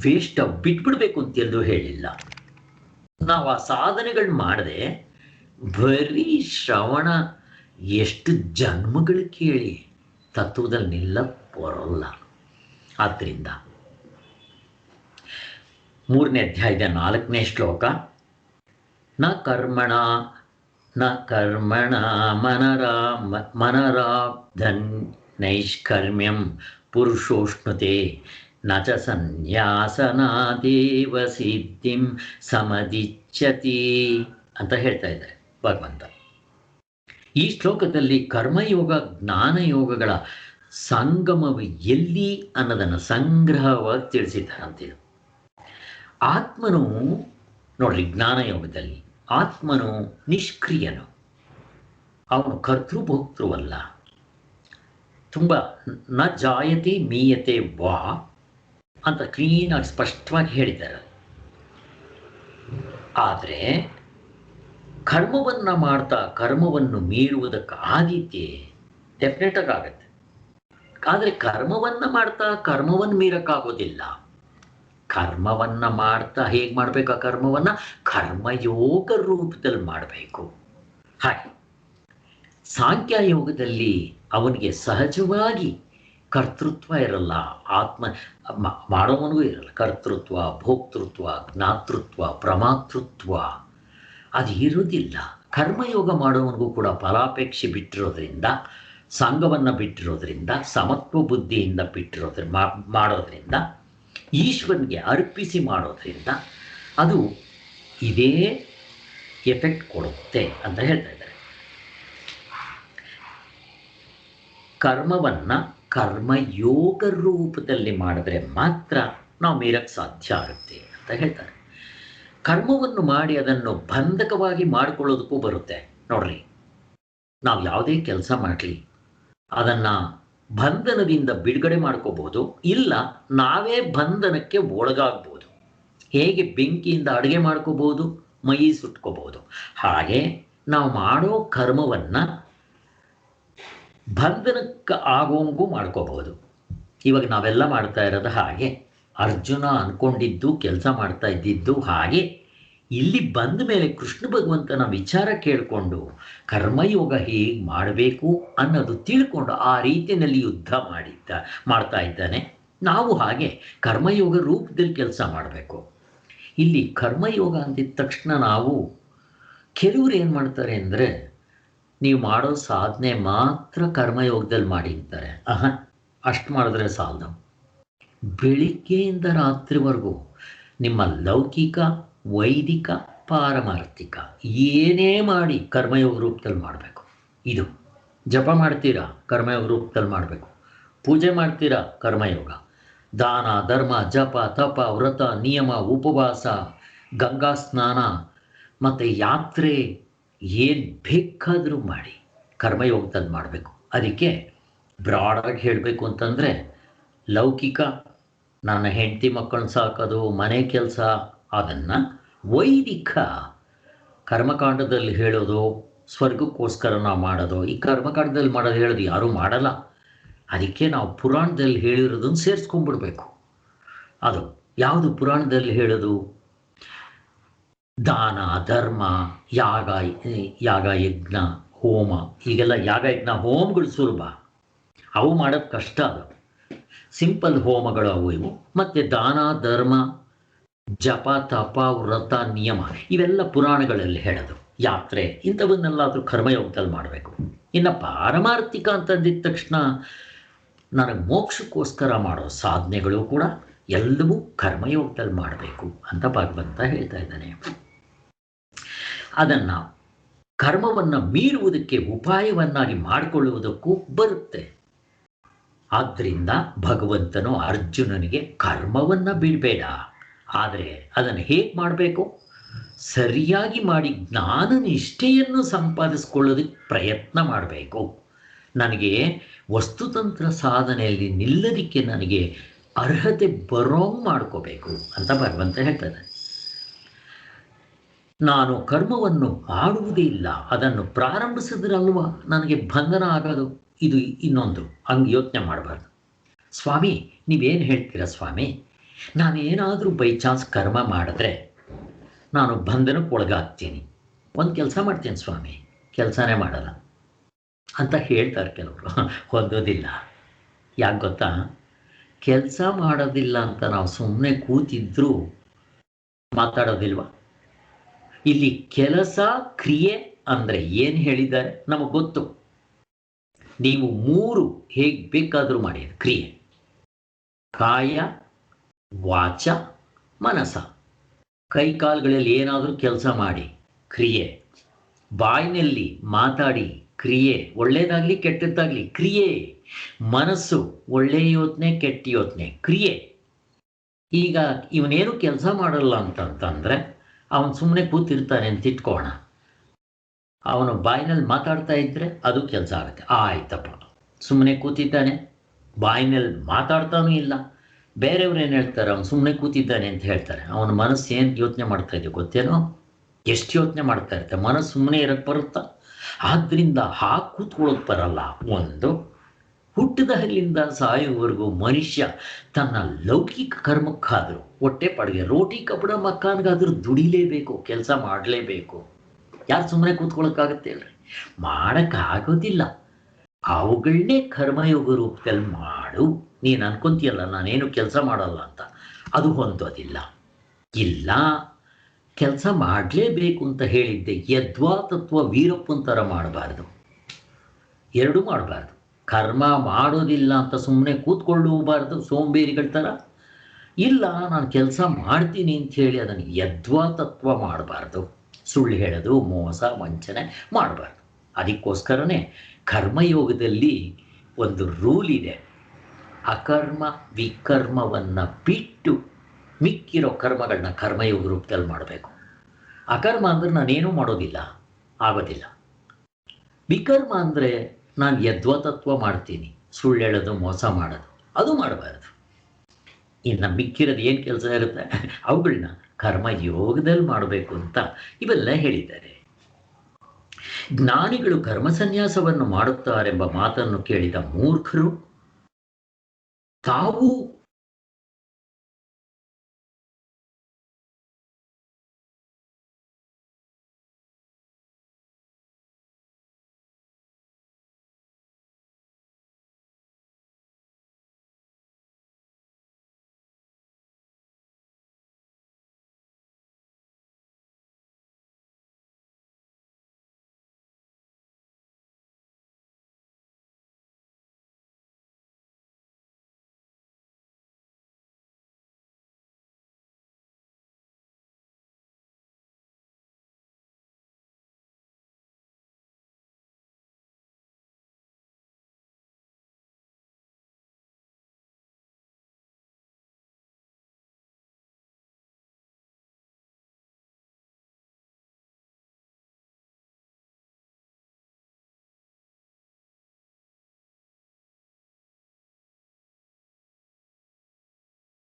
ವೇಸ್ಟ್ ಬಿಟ್ಬಿಡ್ಬೇಕು ಅಂತ ಎಲ್ಲೂ ಹೇಳಿಲ್ಲ. ನಾವು ಆ ಸಾಧನೆಗಳು ಮಾಡದೆ ಬರೀ ಶ್ರವಣ ಎಷ್ಟು ಜನ್ಮಗಳು ಕೇಳಿ ತತ್ವದಲ್ಲಿ ನಿಲ್ಲಕ್ಕೆ ಬರೋಲ್ಲ. ಆದ್ದರಿಂದ 3ನೇ ಅಧ್ಯಾಯದ 4ನೇ ಶ್ಲೋಕ, ನ ಕರ್ಮಣ ಮನರಾಬ್ಧನ್ ನೈಷ್ಕರ್ಮ್ಯಂ ಪುರುಷೋಷ್ಣುತೆ ನ ಚ ಸನ್ಯಾಸನಾದೇವ ಸಿದ್ಧಿಂ ಸಮದಿಚ್ಛತಿ ಅಂತ ಹೇಳ್ತಾ ಇದ್ದಾರೆ ಭಗವಂತ. ಈ ಶ್ಲೋಕದಲ್ಲಿ ಕರ್ಮಯೋಗ ಜ್ಞಾನಯೋಗಗಳ ಸಂಗಮವು ಎಲ್ಲಿ ಅನ್ನೋದನ್ನು ಸಂಗ್ರಹವಾಗಿ ತಿಳಿಸಿದ್ದಾರಂತೆ. ಆತ್ಮನು ನೋಡ್ರಿ, ಜ್ಞಾನಯೋಗದಲ್ಲಿ ಆತ್ಮನು ನಿಷ್ಕ್ರಿಯನು, ಅವನು ಕರ್ತೃಭೋಕ್ತೃವಲ್ಲ. ತುಂಬ ನ ಜಾಯತೆ ಮೀಯತೆ ವಾ ಅಂತ ಕ್ಲೀನಾಗಿ ಸ್ಪಷ್ಟವಾಗಿ ಹೇಳಿದ್ದಾರೆ. ಆದರೆ ಕರ್ಮವನ್ನು ಮಾಡ್ತಾ ಕರ್ಮವನ್ನು ಮೀರುವುದಕ್ಕೆ ಆದೀತೆ ಡೆಫಿನೆಟಾಗಿ ಆಗತ್ತೆ. ಆದರೆ ಕರ್ಮವನ್ನು ಮಾಡ್ತಾ ಕರ್ಮವನ್ನು ಮೀರಕ್ಕಾಗೋದಿಲ್ಲ. ಕರ್ಮವನ್ನು ಮಾಡ್ತಾ ಹೇಗೆ ಮಾಡಬೇಕು? ಆ ಕರ್ಮವನ್ನು ಕರ್ಮಯೋಗ ರೂಪದಲ್ಲಿ ಮಾಡಬೇಕು. ಹಾಗೆ ಸಾಂಖ್ಯಯೋಗದಲ್ಲಿ ಅವನಿಗೆ ಸಹಜವಾಗಿ ಕರ್ತೃತ್ವ ಇರಲ್ಲ, ಆತ್ಮ ಮಾಡೋವನಿಗೂ ಇರಲ್ಲ. ಕರ್ತೃತ್ವ, ಭೋಕ್ತೃತ್ವ, ಜ್ಞಾತೃತ್ವ, ಪ್ರಮಾತೃತ್ವ ಅದು ಇರುವುದಿಲ್ಲ. ಕರ್ಮಯೋಗ ಮಾಡುವವನಿಗೂ ಕೂಡ ಫಲಾಪೇಕ್ಷೆ ಬಿಟ್ಟಿರೋದ್ರಿಂದ, ಸಂಘವನ್ನು ಬಿಟ್ಟಿರೋದ್ರಿಂದ, ಸಮತ್ವ ಬುದ್ಧಿಯಿಂದ ಮಾಡೋದ್ರಿಂದ, ಈಶ್ವರನಿಗೆ ಅರ್ಪಿಸಿ ಮಾಡೋದ್ರಿಂದ ಅದು ಇದೇ ಎಫೆಕ್ಟ್ ಕೊಡುತ್ತೆ ಅಂತ ಹೇಳ್ತಾ ಇದ್ದಾರೆ. ಕರ್ಮವನ್ನು ಕರ್ಮಯೋಗ ರೂಪದಲ್ಲಿ ಮಾಡಿದ್ರೆ ಮಾತ್ರ ನಾವು ಮೀರಕ್ಕೆ ಸಾಧ್ಯ ಆಗುತ್ತೆ ಅಂತ ಹೇಳ್ತಾರೆ. ಕರ್ಮವನ್ನು ಮಾಡಿ ಅದನ್ನು ಬಂಧಕವಾಗಿ ಮಾಡಿಕೊಳ್ಳೋದಕ್ಕೂ ಬರುತ್ತೆ. ನೋಡ್ರಿ, ನಾವು ಯಾವುದೇ ಕೆಲಸ ಮಾಡಲಿ ಅದನ್ನು ಬಂಧನದಿಂದ ಬಿಡುಗಡೆ ಮಾಡ್ಕೋಬಹುದು, ಇಲ್ಲ ನಾವೇ ಬಂಧನಕ್ಕೆ ಒಳಗಾಗ್ಬೋದು. ಹೇಗೆ ಬೆಂಕಿಯಿಂದ ಅಡುಗೆ ಮಾಡ್ಕೋಬಹುದು, ಮೈ ಸುಟ್ಕೋಬಹುದು, ಹಾಗೆ ನಾವು ಮಾಡೋ ಕರ್ಮವನ್ನು ಬಂಧನಕ್ಕೆ ಆಗೋಂಗೂ ಮಾಡ್ಕೋಬಹುದು. ಇವಾಗ ನಾವೆಲ್ಲ ಮಾಡ್ತಾ ಇರೋದು ಹಾಗೆ. ಅರ್ಜುನ ಅಂದ್ಕೊಂಡಿದ್ದು, ಕೆಲಸ ಮಾಡ್ತಾ ಇದ್ದಿದ್ದು ಹಾಗೆ. ಇಲ್ಲಿ ಬಂದ ಮೇಲೆ ಕೃಷ್ಣ ಭಗವಂತನ ವಿಚಾರ ಕೇಳಿಕೊಂಡು ಕರ್ಮಯೋಗ ಹೇಗೆ ಮಾಡಬೇಕು ಅನ್ನೋದು ತಿಳ್ಕೊಂಡು ಆ ರೀತಿಯಲ್ಲಿ ಯುದ್ಧ ಮಾಡ್ತಾ ಇದ್ದಾನೆ. ನಾವು ಹಾಗೆ ಕರ್ಮಯೋಗ ರೂಪದಲ್ಲಿ ಕೆಲಸ ಮಾಡಬೇಕು. ಇಲ್ಲಿ ಕರ್ಮಯೋಗ ಅಂದಿದ ತಕ್ಷಣ ನಾವು ಕೆಲವರು ಏನು ಮಾಡ್ತಾರೆ ಅಂದರೆ, ನೀವು ಮಾಡೋ ಸಾಧನೆ ಮಾತ್ರ ಕರ್ಮಯೋಗದಲ್ಲಿ ಮಾಡಿ ಅಂತಾರೆ. ಅಷ್ಟು ಮಾಡಿದ್ರೆ ಸಾಲದು. ಬೆಳಿಗ್ಗೆಯಿಂದ ರಾತ್ರಿವರೆಗೂ ನಿಮ್ಮ ಲೌಕಿಕ, ವೈದಿಕ, ಪಾರಮಾರ್ಥಿಕ ಏನೇ ಮಾಡಿ ಕರ್ಮಯೋಗ ರೂಪದಲ್ಲಿ ಮಾಡಬೇಕು. ಇದು ಜಪ ಮಾಡ್ತೀರಾ, ಕರ್ಮಯೋಗ ರೂಪದಲ್ಲಿ ಮಾಡಬೇಕು. ಪೂಜೆ ಮಾಡ್ತೀರಾ, ಕರ್ಮಯೋಗ. ದಾನ, ಧರ್ಮ, ಜಪ, ತಪ, ವ್ರತ, ನಿಯಮ, ಉಪವಾಸ, ಗಂಗಾ ಸ್ನಾನ ಮತ್ತು ಯಾತ್ರೆ ಏನು ಬೇಕಾದರೂ ಮಾಡಿ ಕರ್ಮಯೋಗದಲ್ಲಿ ಮಾಡಬೇಕು. ಅದಕ್ಕೆ ಬ್ರಾಡಾಗಿ ಹೇಳಬೇಕು ಅಂತಂದರೆ, ಲೌಕಿಕ ನನ್ನ ಹೆಂಡತಿ ಮಕ್ಕಳನ್ನ ಸಾಕೋದು, ಮನೆ ಕೆಲಸ, ಅದನ್ನು ವೈದಿಕ ಕರ್ಮಕಾಂಡದಲ್ಲಿ ಹೇಳೋದು, ಸ್ವರ್ಗಕ್ಕೋಸ್ಕರ ನಾವು ಮಾಡೋದು. ಈ ಕರ್ಮಕಾಂಡದಲ್ಲಿ ಮಾಡೋದು ಹೇಳೋದು ಯಾರೂ ಮಾಡಲ್ಲ. ಅದಕ್ಕೆ ನಾವು ಪುರಾಣದಲ್ಲಿ ಹೇಳಿರೋದನ್ನು ಸೇರಿಸ್ಕೊಂಡ್ಬಿಡ್ಬೇಕು. ಅದು ಯಾವುದು ಪುರಾಣದಲ್ಲಿ ಹೇಳೋದು? ದಾನ, ಧರ್ಮ, ಯಾಗ, ಯಜ್ಞ, ಹೋಮ. ಈಗೆಲ್ಲ ಯಾಗ, ಯಜ್ಞ, ಹೋಮಗಳು ಸುಲಭ, ಅವು ಮಾಡೋದು ಕಷ್ಟ. ಅದು ಸಿಂಪಲ್ ಹೋಮಗಳು ಅವು ಇವು. ಮತ್ತು ದಾನ, ಧರ್ಮ, ಜಪ, ತಪ, ವ್ರತ, ನಿಯಮ ಇವೆಲ್ಲ ಪುರಾಣಗಳಲ್ಲಿ ಹೇಳೋದು. ಯಾತ್ರೆ ಇಂಥವನ್ನೆಲ್ಲಾದರೂ ಕರ್ಮಯೋಗದಲ್ಲಿ ಮಾಡಬೇಕು. ಇನ್ನು ಪಾರಮಾರ್ಥಿಕ ಅಂತಂದಿದ ತಕ್ಷಣ ನನಗೆ ಮೋಕ್ಷಕ್ಕೋಸ್ಕರ ಮಾಡೋ ಸಾಧನೆಗಳು ಕೂಡ ಎಲ್ಲವೂ ಕರ್ಮಯೋಗದಲ್ಲಿ ಮಾಡಬೇಕು ಅಂತ ಭಗವಂತ ಹೇಳ್ತಾ ಇದ್ದಾನೆ. ಅದನ್ನು ಕರ್ಮವನ್ನು ಮೀರುವುದಕ್ಕೆ ಉಪಾಯವನ್ನಾಗಿ ಮಾಡಿಕೊಳ್ಳುವುದಕ್ಕೂ ಬರುತ್ತೆ. ಆದ್ದರಿಂದ ಭಗವಂತನು ಅರ್ಜುನನಿಗೆ ಕರ್ಮವನ್ನು ಬಿಡಬೇಡ, ಆದರೆ ಅದನ್ನು ಹೇಗೆ ಮಾಡಬೇಕು? ಸರಿಯಾಗಿ ಮಾಡಿ ಜ್ಞಾನ ನಿಷ್ಠೆಯನ್ನು ಸಂಪಾದಿಸ್ಕೊಳ್ಳೋದಕ್ಕೆ ಪ್ರಯತ್ನ ಮಾಡಬೇಕು. ನನಗೆ ವಸ್ತುತಂತ್ರ ಸಾಧನೆಯಲ್ಲಿ ನಿಲ್ಲದಿಕ್ಕೆ ನನಗೆ ಅರ್ಹತೆ ಬರೋಂಗ್ ಮಾಡ್ಕೋಬೇಕು ಅಂತ ಭಗವಂತ ಹೇಳ್ತಾರೆ. ನಾನು ಕರ್ಮವನ್ನು ಮಾಡುವುದೇ ಇಲ್ಲ, ಅದನ್ನು ಪ್ರಾರಂಭಿಸಿದ್ರಲ್ವ ನನಗೆ ಬಂಧನ ಆಗೋದು. ಇದು ಇನ್ನೊಂದು ಹಂಗೆ ಯೋಚನೆ ಮಾಡಬಾರ್ದು. ಸ್ವಾಮಿ ನೀವೇನು ಹೇಳ್ತೀರಾ ಸ್ವಾಮಿ, ನಾನೇನಾದರೂ ಬೈ ಚಾನ್ಸ್ ಕರ್ಮ ಮಾಡಿದ್ರೆ ನಾನು ಬಂಧನಕ್ಕೆ ಒಳಗಾಗ್ತೀನಿ, ಒಂದು ಕೆಲಸ ಮಾಡ್ತೀನಿ ಸ್ವಾಮಿ, ಕೆಲಸನೇ ಮಾಡಲ್ಲ ಅಂತ ಹೇಳ್ತಾರೆ ಕೆಲವರು. ಹೊಂದೋದಿಲ್ಲ. ಯಾಕೆ ಗೊತ್ತಾ, ಕೆಲಸ ಮಾಡೋದಿಲ್ಲ ಅಂತ ನಾವು ಸುಮ್ಮನೆ ಕೂತಿದ್ರೂ ಮಾತಾಡೋದಿಲ್ವ? ಇಲ್ಲಿ ಕೆಲಸ ಕ್ರಿಯೆ ಅಂದರೆ ಏನು ಹೇಳಿದ್ದಾರೆ ನಮಗೆ ಗೊತ್ತು. ನೀವು 3 ಹೇಗೆ ಬೇಕಾದರೂ ಮಾಡಿ, ಕ್ರಿಯೆ ಕಾಯ ವಾಚ ಮನಸ. ಕೈ ಕಾಲುಗಳಲ್ಲಿ ಏನಾದರೂ ಕೆಲಸ ಮಾಡಿ ಕ್ರಿಯೆ, ಬಾಯಿನಲ್ಲಿ ಮಾತಾಡಿ ಕ್ರಿಯೆ, ಒಳ್ಳೇದಾಗಲಿ ಕೆಟ್ಟದ್ದಾಗಲಿ ಕ್ರಿಯೆ, ಮನಸ್ಸು ಒಳ್ಳೆಯ ಯೋಚನೆ ಕೆಟ್ಟ ಯೋಚನೆ ಕ್ರಿಯೆ. ಈಗ ಇವನೇನು ಕೆಲಸ ಮಾಡಲ್ಲ ಅಂತಂದರೆ ಅವನು ಸುಮ್ಮನೆ ಕೂತಿರ್ತಾನೆ ಅಂತ ಇಟ್ಕೋಣ, ಅವನು ಬಾಯಿನಲ್ಲಿ ಮಾತಾಡ್ತಾ ಇದ್ದರೆ ಅದು ಕೆಲಸ ಆಗುತ್ತೆ. ಆಯ್ತಪ್ಪ, ಸುಮ್ಮನೆ ಕೂತಿದ್ದಾನೆ, ಬಾಯಿನಲ್ಲಿ ಮಾತಾಡ್ತಾನೂ ಇಲ್ಲ, ಬೇರೆಯವ್ರು ಏನು ಹೇಳ್ತಾರೆ, ಅವನು ಸುಮ್ಮನೆ ಕೂತಿದ್ದಾನೆ ಅಂತ ಹೇಳ್ತಾರೆ. ಅವನ ಮನಸ್ಸು ಏನು ಯೋಚನೆ ಮಾಡ್ತಾ ಇದೆಯೋ ಗೊತ್ತೇನೋ, ಎಷ್ಟು ಯೋಚನೆ ಮಾಡ್ತಾ ಇರ್ತಾರೆ. ಮನಸ್ಸು ಸುಮ್ಮನೆ ಇರೋಕ್ಕೆ ಬರುತ್ತಾ? ಆದ್ದರಿಂದ ಹಾಗೆ ಕೂತ್ಕೊಳ್ಳೋಕೆ ಬರಲ್ಲ. ಒಂದು, ಹುಟ್ಟಿದಾಗಲಿಂದ ಸಾಯುವವರೆಗೂ ಮನುಷ್ಯ ತನ್ನ ಲೌಕಿಕ ಕರ್ಮಕ್ಕಾದರೂ, ಹೊಟ್ಟೆ ಪಾಡಿಗೆ ರೋಟಿ ಕಪಡ ಮಕ್ಕಾನ್ಗಾದರೂ ದುಡಿಲೇಬೇಕು, ಕೆಲಸ ಮಾಡಲೇಬೇಕು. ಯಾರು ಸುಮ್ಮನೆ ಕೂತ್ಕೊಳ್ಳೋಕ್ಕಾಗತ್ತೆ ಹೇಳ್ರಿ? ಮಾಡೋಕ್ಕಾಗೋದಿಲ್ಲ. ಅವುಗಳನ್ನೇ ಕರ್ಮಯೋಗ ರೂಪದಲ್ಲಿ ಮಾಡು. ನೀನು ಅನ್ಕೊಂತೀಯಲ್ಲ ನಾನೇನು ಕೆಲಸ ಮಾಡಲ್ಲ ಅಂತ, ಅದು ಹೊಂದೋದಿಲ್ಲ. ಇಲ್ಲ, ಕೆಲಸ ಮಾಡಲೇಬೇಕು ಅಂತ ಹೇಳಿದ್ದೆ, ಯದ್ವಾ ತತ್ವ ವೀರಪ್ಪನ ಥರ ಮಾಡಬಾರ್ದು, ಎರಡೂ ಮಾಡಬಾರ್ದು. ಕರ್ಮ ಮಾಡೋದಿಲ್ಲ ಅಂತ ಸುಮ್ಮನೆ ಕೂತ್ಕೊಳ್ಳಬಾರ್ದು ಸೋಂಬೇರಿಗಳ ಥರ. ಇಲ್ಲ, ನಾನು ಕೆಲಸ ಮಾಡ್ತೀನಿ ಅಂಥೇಳಿ ಅದನ್ನು ಯದ್ವಾ ತತ್ವ ಮಾಡಬಾರ್ದು. ಸುಳ್ಳು ಹೇಳೋದು, ಮೋಸ ವಂಚನೆ ಮಾಡಬಾರ್ದು. ಅದಕ್ಕೋಸ್ಕರನೇ ಕರ್ಮಯೋಗದಲ್ಲಿ ಒಂದು ರೂಲ್ ಇದೆ. ಅಕರ್ಮ ವಿಕರ್ಮವನ್ನು ಬಿಟ್ಟು ಮಿಕ್ಕಿರೋ ಕರ್ಮಗಳನ್ನ ಕರ್ಮಯೋಗ ರೂಪದಲ್ಲಿ ಮಾಡಬೇಕು. ಅಕರ್ಮ ಅಂದರೆ ನಾನೇನೂ ಮಾಡೋದಿಲ್ಲ, ಆಗೋದಿಲ್ಲ. ವಿಕರ್ಮ ಅಂದರೆ ನಾನು ಯದ್ವತತ್ವ ಮಾಡ್ತೀನಿ, ಸುಳ್ಳು ಹೇಳೋದು, ಮೋಸ ಮಾಡೋದು, ಅದು ಮಾಡಬಾರ್ದು. ಇನ್ನು ಮಿಕ್ಕಿರೋದು ಏನು ಕೆಲಸ ಇರುತ್ತೆ ಅವುಗಳನ್ನ ಕರ್ಮಯೋಗದಲ್ಲಿ ಮಾಡಬೇಕು ಅಂತ ಇವೆಲ್ಲ ಹೇಳಿದ್ದಾರೆ. ಜ್ಞಾನಿಗಳು ಕರ್ಮ ಸನ್ಯಾಸವನ್ನು ಮಾಡುತ್ತಾರೆಂಬ ಮಾತನ್ನು ಕೇಳಿದ ಮೂರ್ಖರು ತಾವು